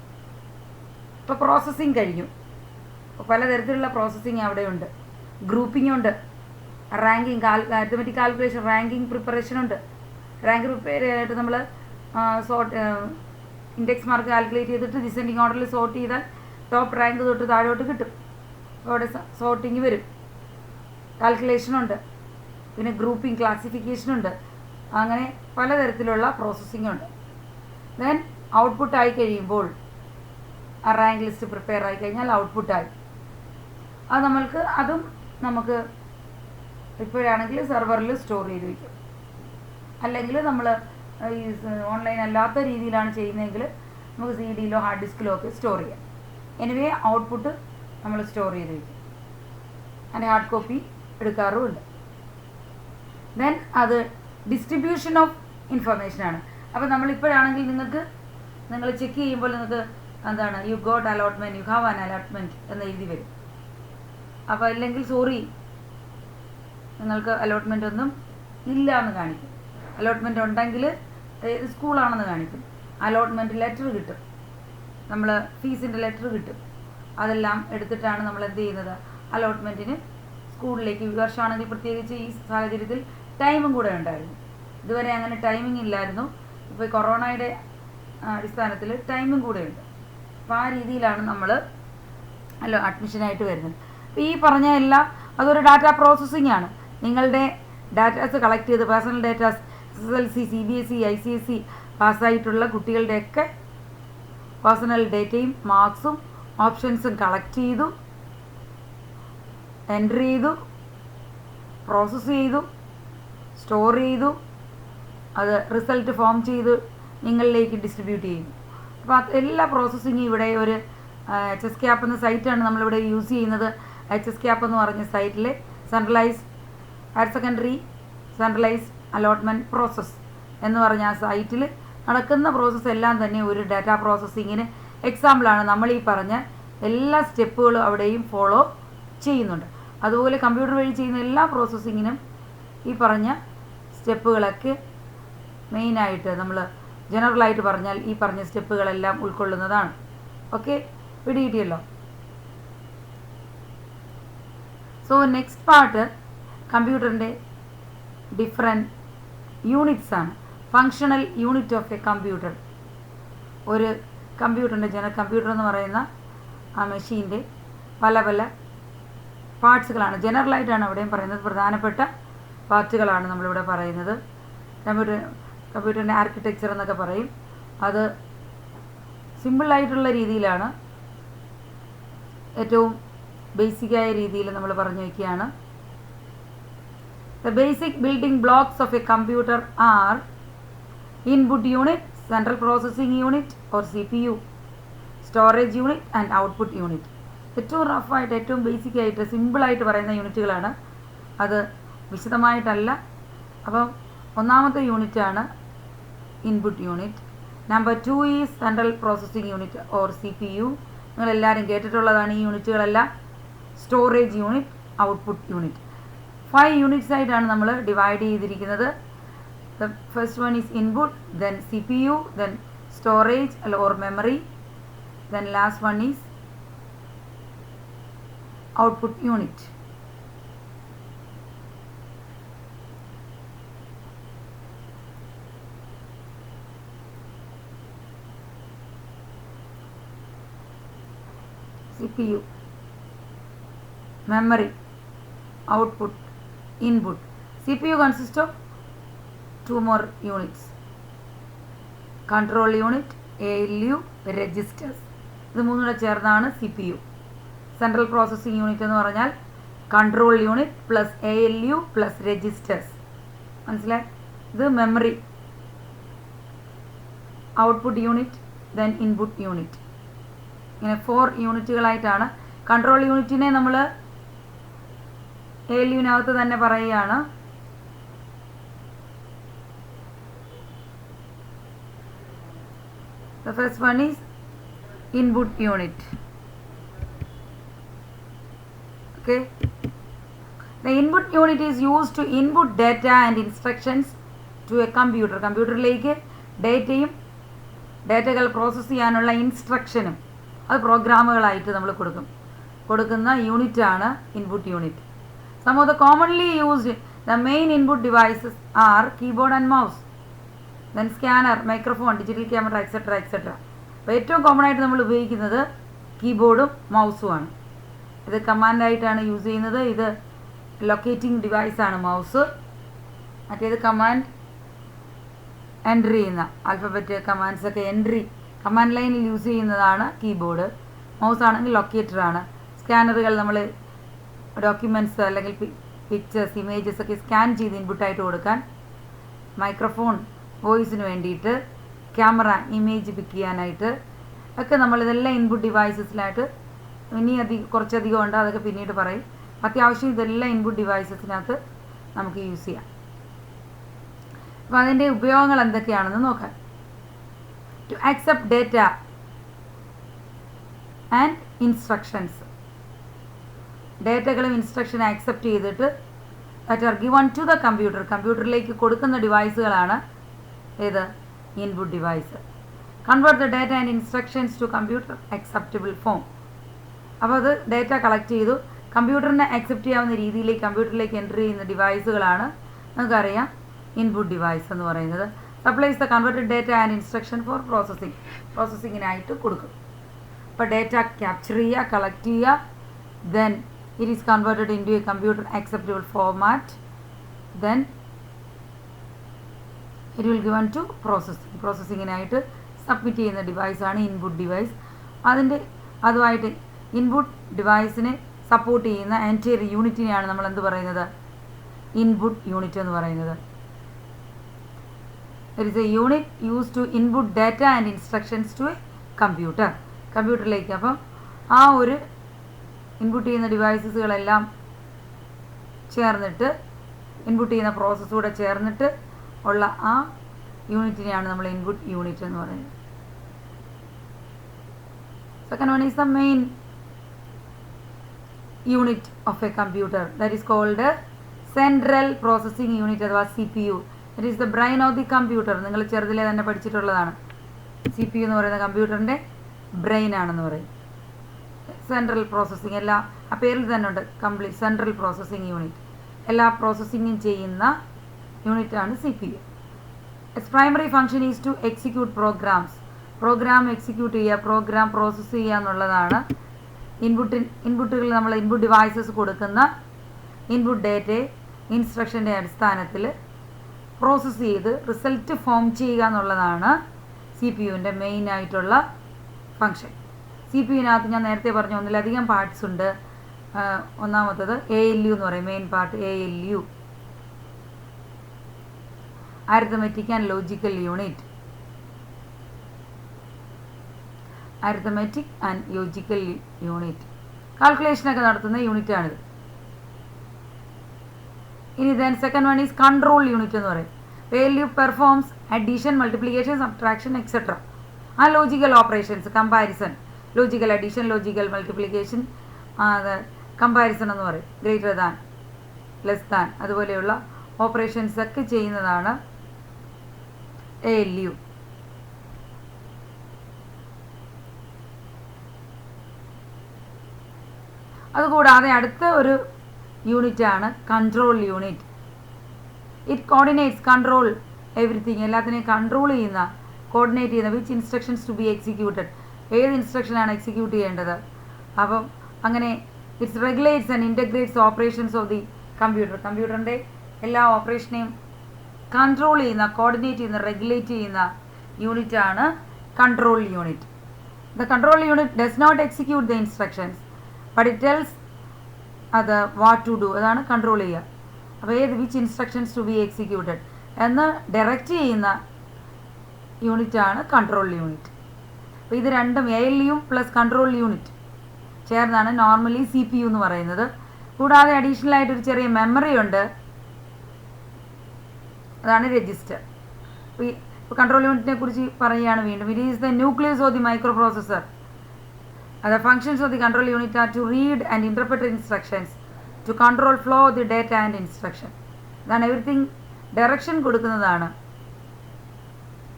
ഇപ്പോൾ പ്രോസസ്സിങ് കഴിഞ്ഞു, പലതരത്തിലുള്ള പ്രോസസ്സിങ് അവിടെയുണ്ട്. ഗ്രൂപ്പിംഗ് ഉണ്ട്, ranking, arithmetic calculation, ranking preparation ഉണ്ട്. റാങ്ക് പ്രിപ്പയർ ചെയ്യാനായിട്ട് നമ്മൾ ഇൻഡെക്സ് മാർക്ക് കാൽക്കുലേറ്റ് ചെയ്തിട്ട് ഡിസെൻഡിങ് ഓർഡറിൽ സോർട്ട് ചെയ്താൽ ടോപ്പ് റാങ്ക് തൊട്ട് താഴോട്ട് കിട്ടും. അവിടെ സോർട്ടിങ് വരും, കാൽക്കുലേഷനുണ്ട്, പിന്നെ ഗ്രൂപ്പിംഗ്, ക്ലാസിഫിക്കേഷനുണ്ട്. അങ്ങനെ പലതരത്തിലുള്ള പ്രോസസ്സിംഗ് ഉണ്ട്. ദെൻ ഔട്ട്പുട്ട് ആയി കഴിയുമ്പോൾ ആ റാങ്ക് ലിസ്റ്റ് പ്രിപ്പയർ ആയി കഴിഞ്ഞാൽ ഔട്ട്പുട്ടായി. അതും നമുക്ക് ഇപ്പോഴാണെങ്കിൽ സെർവറിൽ സ്റ്റോർ ചെയ്ത് വയ്ക്കും. അല്ലെങ്കിൽ നമ്മൾ ഈ ഓൺലൈൻ അല്ലാത്ത രീതിയിലാണ് ചെയ്യുന്നതെങ്കിൽ നമുക്ക് CD-യിലോ ഹാർഡ് ഡിസ്കിലോ ഒക്കെ സ്റ്റോർ ചെയ്യാം. എനിവേ ഔട്ട്പുട്ട് നമ്മൾ സ്റ്റോർ ചെയ്ത് വയ്ക്കും. അതിൻ്റെ ഹാർഡ് കോപ്പി എടുക്കാറുമുണ്ട്. ദെൻ അത് ഡിസ്ട്രിബ്യൂഷൻ ഓഫ് ഇൻഫർമേഷനാണ്. അപ്പോൾ നമ്മളിപ്പോഴാണെങ്കിൽ നിങ്ങൾ ചെക്ക് ചെയ്യുമ്പോൾ നിങ്ങൾക്ക് എന്താണ്, you got allotment, you have an allotment എന്ന് എഴുതി വരും. അപ്പോൾ അല്ലെങ്കിൽ സോറി, നിങ്ങൾക്ക് അലോട്ട്മെൻ്റ് ഒന്നും ഇല്ല എന്ന് കാണിക്കും. അലോട്ട്മെൻറ്റ് ഉണ്ടെങ്കിൽ ഏത് സ്കൂളാണെന്ന് കാണിക്കും. അലോട്ട്മെൻറ്റ് ലെറ്റർ കിട്ടും, നമ്മൾ ഫീസിൻ്റെ ലെറ്റർ കിട്ടും. അതെല്ലാം എടുത്തിട്ടാണ് നമ്മൾ എന്ത് ചെയ്യുന്നത്, അലോട്ട്മെൻറ്റിന് സ്കൂളിലേക്ക്. ഈ വർഷമാണെങ്കിൽ പ്രത്യേകിച്ച് ഈ സാഹചര്യത്തിൽ ടൈമും കൂടെ ഉണ്ടായിരുന്നു. ഇതുവരെ അങ്ങനെ ടൈമിംഗ് ഇല്ലായിരുന്നു. ഇപ്പോൾ കൊറോണയുടെ അടിസ്ഥാനത്തിൽ ടൈമും കൂടെ ഉണ്ട്. അപ്പോൾ ആ രീതിയിലാണ് നമ്മൾ അഡ്മിഷനായിട്ട് വരുന്നത്. അപ്പോൾ ഈ പറഞ്ഞ എല്ലാം അതൊരു ഡാറ്റ പ്രോസസ്സിംഗ് ആണ്. നിങ്ങളുടെ ഡാറ്റാസ് കളക്ട് ചെയ്ത് personal datas SSLC, CBSE, ICSE പാസ്സായിട്ടുള്ള കുട്ടികളുടെയൊക്കെ പേഴ്സണൽ ഡേറ്റയും മാർക്സും ഓപ്ഷൻസും കളക്ട് ചെയ്തു, എൻട്രി ചെയ്തു, പ്രോസസ്സ് ചെയ്തു, സ്റ്റോർ ചെയ്തു, അത് റിസൾട്ട് ഫോം ചെയ്ത് നിങ്ങളിലേക്ക് ഡിസ്ട്രിബ്യൂട്ട് ചെയ്യുന്നു. അപ്പോൾ എല്ലാ പ്രോസസ്സിങ്ങും ഇവിടെ ഒരു HSCAP എന്ന സൈറ്റാണ് നമ്മളിവിടെ യൂസ് ചെയ്യുന്നത്. HSCAP എന്ന് പറഞ്ഞ സൈറ്റിൽ centralised higher secondary centralised allotment process എന്ന് പറഞ്ഞ ആ സൈറ്റിൽ നടക്കുന്ന പ്രോസസ്സ് എല്ലാം തന്നെ ഒരു ഡാറ്റ പ്രോസസ്സിങ്ങിന് എക്സാമ്പിളാണ്. നമ്മൾ ഈ പറഞ്ഞ എല്ലാ സ്റ്റെപ്പുകളും അവിടെയും ഫോളോ ചെയ്യുന്നുണ്ട്. അതുപോലെ കമ്പ്യൂട്ടർ വഴി ചെയ്യുന്ന എല്ലാ പ്രോസസ്സിങ്ങിനും ഈ പറഞ്ഞ സ്റ്റെപ്പുകളൊക്കെ മെയിനായിട്ട് നമ്മൾ ജനറലായിട്ട് പറഞ്ഞാൽ ഈ പറഞ്ഞ സ്റ്റെപ്പുകളെല്ലാം ഉൾക്കൊള്ളുന്നതാണ്. ഓക്കെ, പിടികിട്ടിയല്ലോ. സോ നെക്സ്റ്റ് പാർട്ട് കമ്പ്യൂട്ടറിൻ്റെ ഡിഫറെൻറ്റ് യൂണിറ്റ്സ് ആണ്. Functional unit of a computer. ഒരു കമ്പ്യൂട്ടറിൻ്റെ കമ്പ്യൂട്ടർ എന്ന് പറയുന്ന ആ മെഷീൻ്റെ പല പല പാർട്സുകളാണ്. ജനറലായിട്ടാണ് അവിടെയും പറയുന്നത്. പ്രധാനപ്പെട്ട പാർട്ടുകളാണ് നമ്മളിവിടെ പറയുന്നത്. കമ്പ്യൂട്ടറിൻ്റെ ആർക്കിടെക്ചർ എന്നൊക്കെ പറയും. അത് സിമ്പിളായിട്ടുള്ള രീതിയിലാണ്, ഏറ്റവും ബേസിക്കായ രീതിയിൽ നമ്മൾ പറഞ്ഞു വയ്ക്കുകയാണ്. The basic building blocks of a computer are input unit, central processing unit or CPU, storage unit and output unit. ഏറ്റവും റഫായിട്ട്, ഏറ്റവും ബേസിക് ആയിട്ട്, സിമ്പിളായിട്ട് പറയുന്ന യൂണിറ്റുകളാണ്. അത് വിശദമായിട്ടല്ല. അപ്പം ഒന്നാമത്തെ യൂണിറ്റാണ് input unit. Number 2 is central processing unit or CPU. നിങ്ങളെല്ലാവരും കേട്ടിട്ടുള്ളതാണ് ഈ യൂണിറ്റുകളെല്ലാം. Storage unit, output unit. 5 units ആയിട്ടാണ് നമ്മൾ ഡിവൈഡ് ചെയ്തിരിക്കുന്നത്. The first one is input, then CPU, then storage or memory, then last one is output unit. CPU, memory, output, input. CPU consists of two more units: control unit, ALU, registers. ഇത് മൂന്നുകൂടെ ചേർന്നാണ് CPU. Central processing unit എന്ന് പറഞ്ഞാൽ control unit plus ALU plus registers. മനസ്സിലായി? ഇത് memory, output unit, then input unit. ഇങ്ങനെ 4 യൂണിറ്റുകളായിട്ടാണ്. Control യൂണിറ്റിനെ നമ്മൾ ALUവിനകത്ത് തന്നെ പറയുകയാണ്. The first one is input unit. Okay. The input unit is used to input data and instructions to a computer. കമ്പ്യൂട്ടറിലേക്ക് ഡേറ്റയും ഡേറ്റകൾ process ചെയ്യാനുള്ള ഇൻസ്ട്രക്ഷനും അത് പ്രോഗ്രാമുകളായിട്ട് നമ്മൾ കൊടുക്കുന്ന യൂണിറ്റാണ് input unit. Some of the commonly used the main input devices are keyboard and mouse, then scanner, microphone, digital camera, etc. etc. അപ്പോൾ ഏറ്റവും common ആയിട്ട് നമ്മൾ ഉപയോഗിക്കുന്നത് കീബോർഡും മൗസുമാണ്. ഇത് കമാൻഡായിട്ടാണ് യൂസ് ചെയ്യുന്നത്. ഇത് ലൊക്കേറ്റിംഗ് ഡിവൈസാണ് മൗസ്. മറ്റേത് കമാൻഡ് എൻട്രി ചെയ്യുന്ന ആൽഫബറ്റ് കമാൻഡ്സൊക്കെ കമാൻഡ് ലൈനിൽ യൂസ് ചെയ്യുന്നതാണ് കീബോർഡ്. മൗസ് ആണെങ്കിൽ ലൊക്കേറ്ററാണ്. സ്കാനറുകൾ നമ്മൾ ഡോക്യുമെൻറ്റ്സ് അല്ലെങ്കിൽ പിക്ചേഴ്സ്, ഇമേജസ് ഒക്കെ സ്കാൻ ചെയ്ത് ഇൻപുട്ടായിട്ട് കൊടുക്കാൻ. മൈക്രോഫോൺ വോയിസിന് വേണ്ടിയിട്ട്, ക്യാമറ ഇമേജ് പിക്ക് ചെയ്യാനായിട്ട് ഒക്കെ നമ്മളിതെല്ലാം ഇൻപുട്ട് ഡിവൈസസിലായിട്ട് കുറച്ചധികം ഉണ്ട്, അതൊക്കെ പിന്നീട് പറയും. അത്യാവശ്യം ഇതെല്ലാം ഇൻപുട്ട് ഡിവൈസസിനകത്ത് നമുക്ക് യൂസ് ചെയ്യാം. അപ്പോൾ അതിൻ്റെ ഉപയോഗങ്ങൾ എന്തൊക്കെയാണെന്ന് നോക്കാം. To accept data and instructions. ഡേറ്റകളും ഇൻസ്ട്രക്ഷൻ ആക്സെപ്റ്റ് ചെയ്തിട്ട് that are given to the computer. കമ്പ്യൂട്ടറിലേക്ക് കൊടുക്കുന്ന ഡിവൈസുകളാണ് ഏത്? Input device. Convert the data and instructions to computer acceptable form. അപ്പോൾ അത് ഡേറ്റ കളക്ട് ചെയ്തു കമ്പ്യൂട്ടറിനെ അക്സെപ്റ്റ് ചെയ്യാവുന്ന രീതിയിലേക്ക് കമ്പ്യൂട്ടറിലേക്ക് എൻ്റർ ചെയ്യുന്ന ഡിവൈസുകളാണ് നമുക്കറിയാം ഇൻപുട്ട് ഡിവൈസ് എന്ന് പറയുന്നത്. Supplies the converted data and instruction for പ്രോസസ്സിങ്ങിനായിട്ട് കൊടുക്കും. അപ്പോൾ ഡേറ്റ ക്യാപ്ചർ ചെയ്യുക, കളക്ട് ചെയ്യുക, then it is converted into a computer acceptable format, then it will given to പ്രോസസ്സിങ്ങിനായിട്ട് സബ്മിറ്റ് ചെയ്യുന്ന ഡിവൈസാണ് ഇൻപുട്ട് ഡിവൈസ്. അതുമായിട്ട് ഇൻപുട്ട് ഡിവൈസിനെ സപ്പോർട്ട് ചെയ്യുന്ന എൻറ്റയർ യൂണിറ്റിനെയാണ് നമ്മൾ എന്ത് പറയുന്നത്? ഇൻപുട്ട് യൂണിറ്റ് എന്ന് പറയുന്നത്. It is a unit use to input data and instructions to a കമ്പ്യൂട്ടറിലേക്ക്. അപ്പം ആ ഒരു ഇൻപുട്ട് ചെയ്യുന്ന ഡിവൈസസുകളെല്ലാം ചേർന്നിട്ട് ഇൻപുട്ട് ചെയ്യുന്ന പ്രോസസ്സൂടെ ചേർന്നിട്ട് ഉള്ള ആ യൂണിറ്റിനെയാണ് നമ്മൾ ഇൻപുട്ട് യൂണിറ്റ് എന്ന് പറയുന്നത്. Second one is the main unit of a computer, that is called central processing unit അഥവാ CPU. It is the brain of the computer. നിങ്ങൾ ചെറുതിലെ തന്നെ പഠിച്ചിട്ടുള്ളതാണ്. CPU എന്ന് പറയുന്ന കമ്പ്യൂട്ടറിൻ്റെ ബ്രെയിൻ ആണെന്ന് പറയും. സെൻട്രൽ പ്രോസസ്സിങ് എല്ലാ ആ പേരിൽ തന്നെ ഉണ്ട്, കംപ്ലീറ്റ് സെൻട്രൽ പ്രോസസ്സിങ് യൂണിറ്റ്. എല്ലാ പ്രോസസ്സിങ്ങും ചെയ്യുന്ന യൂണിറ്റാണ് CPU. Its primary function is to execute programs. Program execute ചെയ്യുക, പ്രോഗ്രാം പ്രോസസ്സ് ചെയ്യുക എന്നുള്ളതാണ്. ഇൻപുട്ടുകൾ നമ്മൾ ഇൻപുട്ട് ഡിവൈസസ് കൊടുക്കുന്ന ഇൻപുട്ട് ഡേറ്റയെ ഇൻസ്ട്രക്ഷൻ്റെ അടിസ്ഥാനത്തിൽ പ്രോസസ്സ് ചെയ്ത് റിസൾട്ട് ഫോം ചെയ്യുക എന്നുള്ളതാണ് CPU-വിൻ്റെ മെയിൻ ആയിട്ടുള്ള ഫങ്ഷൻ. CPU-വിനകത്ത് ഞാൻ നേരത്തെ പറഞ്ഞു ഒന്നിലധികം പാർട്സ് ഉണ്ട്. ഒന്നാമത്തത് ALU എന്ന് പറയും, main part ALU, arithmetic and logical unit. Arithmetic and logical unit കാൽക്കുലേഷനൊക്കെ നടത്തുന്ന യൂണിറ്റാണിത്. ഇനി then second one is control unit എന്ന് പറയും. ALU performs addition, multiplication, subtraction etcetera. ആ logical operations, comparison, logical addition, logical multiplication, comparison എന്ന് പറയും, greater than, less than, അതുപോലെയുള്ള ഓപ്പറേഷൻസ് ഒക്കെ ചെയ്യുന്നതാണ് ALU. അതുകൂടാതെ അടുത്ത ഒരു യൂണിറ്റാണ് control unit. It coordinates, control everything, എല്ലാത്തിനെയും കൺട്രോൾ ചെയ്യുന്ന, കോർഡിനേറ്റ് ചെയ്യുന്ന which instructions to be executed, ഏത് ഇൻസ്ട്രക്ഷനാണ് എക്സിക്യൂട്ട് ചെയ്യേണ്ടത് അപ്പം അങ്ങനെ it's regulates and integrates operations of the കമ്പ്യൂട്ടറിൻ്റെ എല്ലാ ഓപ്പറേഷനെയും കൺട്രോൾ ചെയ്യുന്ന, കോർഡിനേറ്റ് ചെയ്യുന്ന, റെഗുലേറ്റ് ചെയ്യുന്ന യൂണിറ്റാണ് control unit. The control unit does not execute the instructions but it tells അത് വാട്ട് ടു ഡു. അതാണ് കൺട്രോൾ ചെയ്യുക. അപ്പോൾ which instructions to be executed എന്ന് ഡയറക്റ്റ് ചെയ്യുന്ന യൂണിറ്റാണ് കൺട്രോൾ യൂണിറ്റ്. അപ്പോൾ ഇത് രണ്ടും ALU പ്ലസ് കൺട്രോൾ യൂണിറ്റ് ചേർന്നാണ് നോർമലി CPU എന്ന് പറയുന്നത്. കൂടാതെ അഡീഷണൽ ആയിട്ടൊരു ചെറിയ മെമ്മറി ഉണ്ട്, അതാണ് രജിസ്റ്റർ. ഇപ്പോൾ കൺട്രോൾ യൂണിറ്റിനെ കുറിച്ച് പറയുകയാണ് വീണ്ടും. It is the nucleus of the micro processor. The functions of the control unit are to read and interpret instructions, to control flow of the data and instruction. അതാണ് everything direction കൊടുക്കുന്നതാണ്.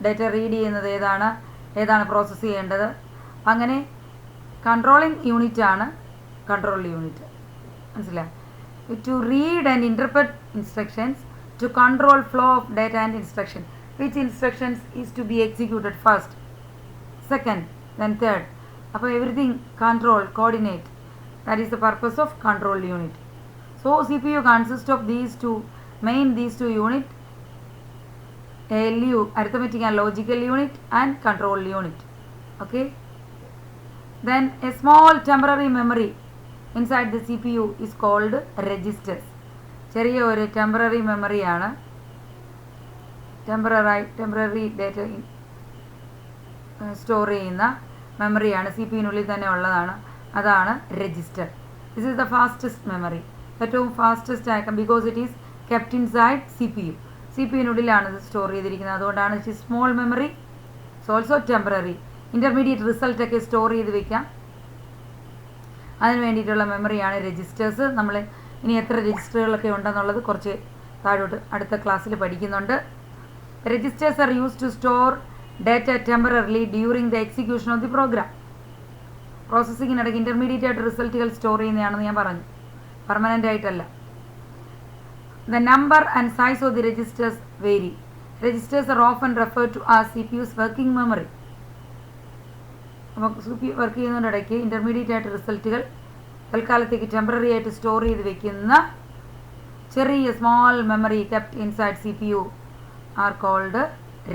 Data read ചെയ്യുന്നത് ഏതാണ് process ചെയ്യേണ്ടത്. അങ്ങനെ controlling യൂണിറ്റാണ് control unit. മനസ്സിലായി? To read and interpret instructions, to control flow of data and instruction. Which instructions is to be executed first, second, then third. അപ്പോൾ everything control, coordinate. That is the purpose of control unit. So CPU consist of these two unit, ALU arithmetic and logical unit and control unit. Okay, then a small temporary memory inside the CPU is called registers. ചെറിയ ഒരു temporary മെമ്മറിയാണ്, temporary data store ചെയ്യുന്ന മെമ്മറിയാണ്, CPU-നുള്ളിൽ തന്നെ ഉള്ളതാണ്. അതാണ് register. This is the fastest memory, ഏറ്റവും ഫാസ്റ്റസ്റ്റ് ആക്കാം, because it is kept inside CPU-നുള്ളിലാണ് ഇത് സ്റ്റോർ ചെയ്തിരിക്കുന്നത്. അതുകൊണ്ടാണ് it is small memory, it's also temporary. Intermediate റിസൾട്ടൊക്കെ സ്റ്റോർ ചെയ്ത് വെക്കാം, അതിന് വേണ്ടിയിട്ടുള്ള മെമ്മറിയാണ് രജിസ്റ്റേഴ്സ്. നമ്മൾ ഇനി എത്ര രജിസ്റ്ററുകളൊക്കെ ഉണ്ടെന്നുള്ളത് കുറച്ച് താഴോട്ട് അടുത്ത ക്ലാസ്സിൽ പഠിക്കുന്നുണ്ട്. Registers are use to store data temporarily during the execution of the program. പ്രോസസ്സിങ്ങിനിടയ്ക്ക് ഇൻ്റർമീഡിയറ്റ് ആയിട്ട് റിസൾട്ടുകൾ സ്റ്റോർ ചെയ്യുന്നതാണെന്ന് ഞാൻ പറഞ്ഞു, പെർമനൻ്റ് ആയിട്ടല്ല. The number and size of the registers vary. Registers are often refer to as CPU's working memory. അപ്പോൾ CPU work ചെയ്യുന്നതിനിടയ്ക്ക് intermediate ആയിട്ട് റിസൾട്ടുകൾ തൽക്കാലത്തേക്ക് ടെമ്പററി ആയിട്ട് സ്റ്റോർ ചെയ്ത് വെക്കുന്ന ചെറിയ small memory kept inside CPU are called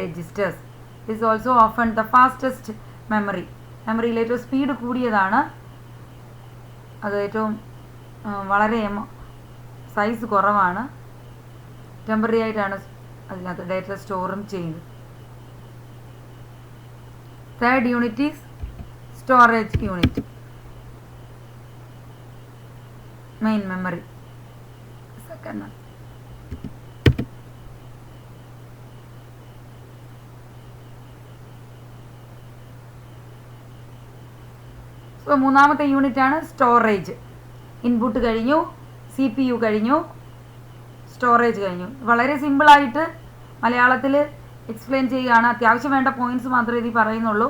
registers. This is also often the fastest memory. മെമ്മറിയിൽ ഏറ്റവും സ്പീഡ് കൂടിയതാണ്, അത് ഏറ്റവും വളരെ സൈസ് കുറവാണ്, ടെമ്പററി ആയിട്ടാണ് അതിനകത്ത് ഡേറ്റ സ്റ്റോറും ചെയ്യുന്നത്. Third unit is storage unit, main memory. Second one so മൂന്നാമത്തെ യൂണിറ്റാണ് സ്റ്റോറേജ്. ഇൻപുട്ട് കഴിഞ്ഞു, CPU കഴിഞ്ഞു, സ്റ്റോറേജ് കഴിഞ്ഞു. വളരെ സിമ്പിളായിട്ട് മലയാളത്തിൽ എക്സ്പ്ലെയിൻ ചെയ്യുകയാണ്. അത്യാവശ്യം വേണ്ട പോയിൻറ്റ്സ് മാത്രമേ ഇതിൽ പറയുന്നുള്ളൂ.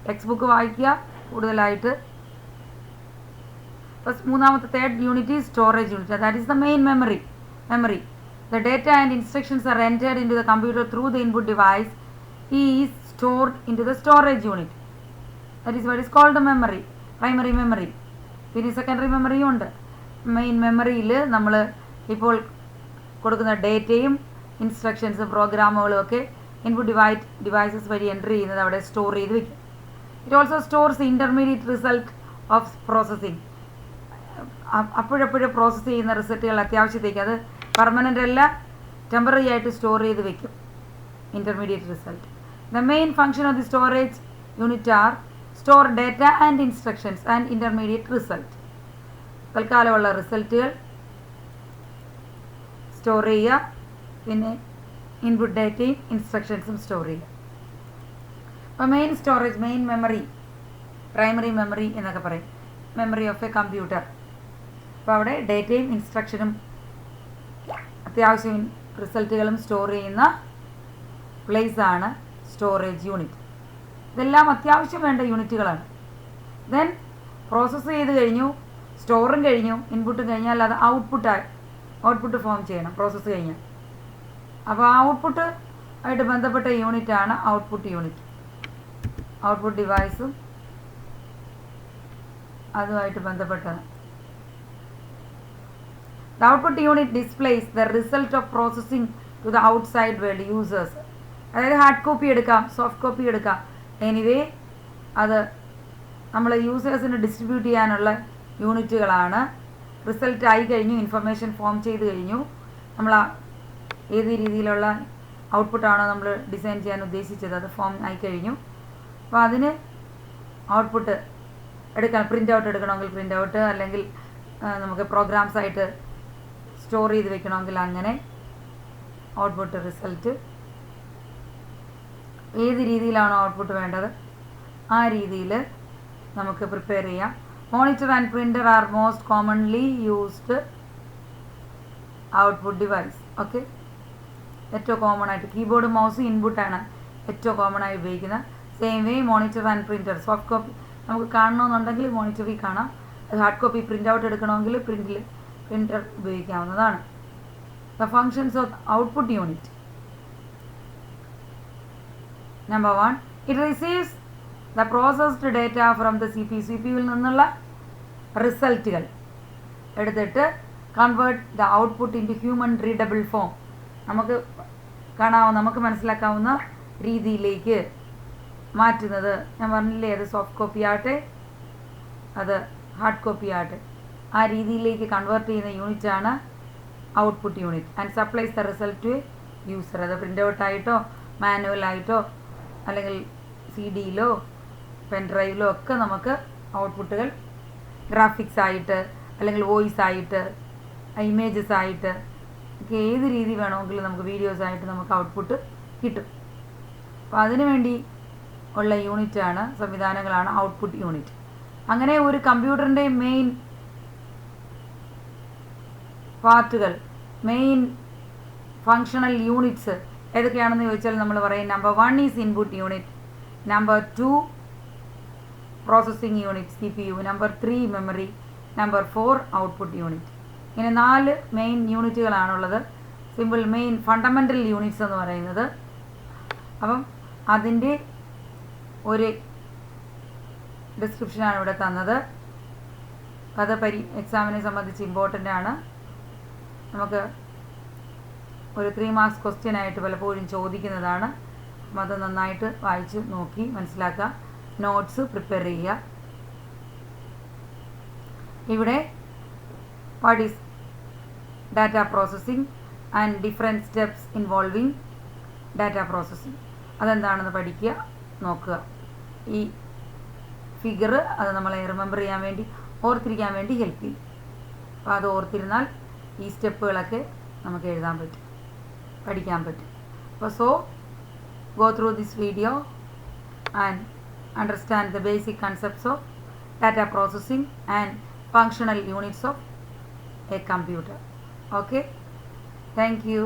ടെക്സ്റ്റ് ബുക്ക് വായിക്കുക കൂടുതലായിട്ട്. മൂന്നാമത്തെ third unit is storage unit. That is the main memory. The data and instructions R entered into the computer through the input device is stored into the storage unit. That is what is called the memory. Primary memory. പിന്നെ secondary മെമ്മറിയും ഉണ്ട്. Main മെമ്മറിയിൽ നമ്മൾ ഇപ്പോൾ കൊടുക്കുന്ന ഡേറ്റയും ഇൻസ്ട്രക്ഷൻസും പ്രോഗ്രാമുകളും ഒക്കെ input devices വഴി എൻ്റർ ചെയ്യുന്നത് അവിടെ സ്റ്റോർ ചെയ്ത് വയ്ക്കും. It also stores intermediate result of processing. അപ്പോഴപ്പോഴും പ്രോസസ്സ് ചെയ്യുന്ന റിസൾട്ടുകൾ അത്യാവശ്യത്തേക്ക്, അത് പെർമനൻ്റ് അല്ല, ടെമ്പററി ആയിട്ട് സ്റ്റോർ ചെയ്ത് വയ്ക്കും intermediate result. The main function of the storage unit are store data and instructions and intermediate result. തൽക്കാലമുള്ള റിസൾട്ടുകൾ സ്റ്റോർ ചെയ്യുക, പിന്നെ ഇൻപുട്ട് ഡേറ്റയും ഇൻസ്ട്രക്ഷൻസും സ്റ്റോർ ചെയ്യുക. അപ്പോൾ main storage, main memory, primary memory എന്നൊക്കെ പറയും, മെമ്മറി ഓഫ് എ കമ്പ്യൂട്ടർ. അപ്പോൾ അവിടെ ഡേറ്റയും ഇൻസ്ട്രക്ഷനും അത്യാവശ്യം റിസൾട്ടുകളും സ്റ്റോർ ചെയ്യുന്ന പ്ലേസാണ് സ്റ്റോറേജ് യൂണിറ്റ്. ഇതെല്ലാം അത്യാവശ്യം വേണ്ട യൂണിറ്റുകളാണ്. ദെൻ പ്രോസസ്സ് ചെയ്ത് കഴിഞ്ഞു, സ്റ്റോറും കഴിഞ്ഞു, ഇൻപുട്ടും കഴിഞ്ഞാൽ അത് ഔട്ട്പുട്ട് ഫോം ചെയ്യണം പ്രോസസ്സ് കഴിഞ്ഞാൽ. അപ്പോൾ ഔട്ട്പുട്ട് ആയിട്ട് ബന്ധപ്പെട്ട യൂണിറ്റാണ് ഔട്ട്പുട്ട് യൂണിറ്റ്. ഔട്ട്പുട്ട് ഡിവൈസും അതുമായിട്ട് ബന്ധപ്പെട്ടത്. The output unit displays the result of processing to the outside world users. അതായത് ഹാർഡ് കോപ്പി എടുക്കാം, സോഫ്റ്റ് കോപ്പി എടുക്കാം. എനിവേ അത് നമ്മൾ യൂസേഴ്സിന് ഡിസ്ട്രിബ്യൂട്ട് ചെയ്യാനുള്ള യൂണിറ്റുകളാണ്. റിസൾട്ട് ആയി കഴിഞ്ഞു, ഇൻഫർമേഷൻ ഫോം ചെയ്ത് കഴിഞ്ഞു, നമ്മൾ ഏത് രീതിയിലുള്ള ഔട്ട്പുട്ടാണോ നമ്മൾ ഡിസൈൻ ചെയ്യാൻ ഉദ്ദേശിച്ചത് അത് ഫോം ആയി കഴിഞ്ഞു. അപ്പോൾ അതിന് ഔട്ട്പുട്ട് എടുക്കണം. പ്രിൻ്റ് ഔട്ട് എടുക്കണമെങ്കിൽ പ്രിൻ്റ് ഔട്ട്, അല്ലെങ്കിൽ നമുക്ക് പ്രോഗ്രാംസ് ആയിട്ട് സ്റ്റോർ ചെയ്ത് വെക്കണമെങ്കിൽ അങ്ങനെ ഔട്ട്പുട്ട് റിസൾട്ട് ഏത് രീതിയിലാണോ ഔട്ട്പുട്ട് വേണ്ടത് ആ രീതിയിൽ നമുക്ക് പ്രിപ്പയർ ചെയ്യാം. Monitor and printer are most commonly used output device. Okay, ഏറ്റവും കോമൺ ആയിട്ട് കീബോർഡ് മൗസ് ഇൻപുട്ടാണ് ഏറ്റവും കോമൺ ആയി ഉപയോഗിക്കുന്നത്. Same way monitor and printer, soft copy നമുക്ക് കാണണമെന്നുണ്ടെങ്കിൽ മോണിറ്ററിൽ കാണാം. ഹാർഡ് കോപ്പി പ്രിൻ്റ് ഔട്ട് എടുക്കണമെങ്കിൽ പ്രിൻ്റർ ഉപയോഗിക്കാവുന്നതാണ്. The functions of output unit. Number 1, it receives the processed data from the CPU. CPUവിൽ നിന്നുള്ള റിസൾട്ടുകൾ എടുത്തിട്ട് convert the output into human readable form. നമുക്ക് മനസ്സിലാക്കാവുന്ന രീതിയിലേക്ക് മാറ്റുന്നത്. ഞാൻ പറഞ്ഞില്ലേ, അത് സോഫ്റ്റ് കോപ്പി ആകട്ടെ അത് ഹാർഡ് കോപ്പി ആകട്ടെ, ആ രീതിയിലേക്ക് കൺവേർട്ട് ചെയ്യുന്ന യൂണിറ്റാണ് output unit. And supplies the result to user. അത് പ്രിൻ്റ് ഔട്ടായിട്ടോ മാനുവലായിട്ടോ അല്ലെങ്കിൽ CD-യിലോ പെൻ ഡ്രൈവിലോ ഒക്കെ നമുക്ക് ഔട്ട്പുട്ടുകൾ ഗ്രാഫിക്സ് ആയിട്ട് അല്ലെങ്കിൽ വോയിസ് ആയിട്ട് ഇമേജസ് ആയിട്ട് ഒക്കെ ഏത് രീതി വേണമെങ്കിലും നമുക്ക് വീഡിയോസ് ആയിട്ട് നമുക്ക് ഔട്ട്പുട്ട് കിട്ടും. അപ്പോൾ അതിനു വേണ്ടി ഉള്ള യൂണിറ്റാണ്, സംവിധാനങ്ങളാണ് ഔട്ട്പുട്ട് യൂണിറ്റ്. അങ്ങനെ ഒരു കമ്പ്യൂട്ടറിൻ്റെ മെയിൻ പാർട്ടുകൾ, മെയിൻ ഫങ്ഷണൽ യൂണിറ്റ്സ് ഏതൊക്കെയാണെന്ന് ചോദിച്ചാൽ നമ്മൾ പറയും number 1 is input unit, number 2 processing unit CPU, number 3 memory, number 4 output unit. ഇങ്ങനെ 4 മെയിൻ യൂണിറ്റുകളാണുള്ളത്. സിമ്പിൾ മെയിൻ ഫണ്ടമെൻ്റൽ യൂണിറ്റ്സ് എന്ന് പറയുന്നത്. അപ്പം അതിൻ്റെ ഒരു ഡിസ്ക്രിപ്ഷനാണ് ഇവിടെ തന്നത്. അത് എക്സാമിനെ സംബന്ധിച്ച് ഇമ്പോർട്ടൻ്റ് ആണ്. നമുക്ക് ഒരു 3 മാർക്സ് ക്വസ്റ്റ്യൻ ആയിട്ട് പലപ്പോഴും ചോദിക്കുന്നതാണ്. അപ്പം അത് നന്നായിട്ട് വായിച്ച് നോക്കി മനസ്സിലാക്കുക, നോട്ട്സ് പ്രിപ്പയർ ചെയ്യുക. ഇവിടെ what is data processing and different steps involving data processing, അതെന്താണെന്ന് പഠിക്കുക, നോക്കുക. ഈ ഫിഗർ അത് നമ്മളെ റിമെമ്പർ ചെയ്യാൻ വേണ്ടി, ഓർത്തിരിക്കാൻ വേണ്ടി ഹെൽപ്പ് ചെയ്യും. അപ്പോൾ അത് ഓർത്തിരുന്നാൽ ഈ സ്റ്റെപ്പുകളൊക്കെ നമുക്ക് എഴുതാൻ പറ്റും, പഠിക്കാൻ പറ്റും. അപ്പോൾ go through this video and understand the basic concepts of data processing and functional units of a computer. Okay, thank you.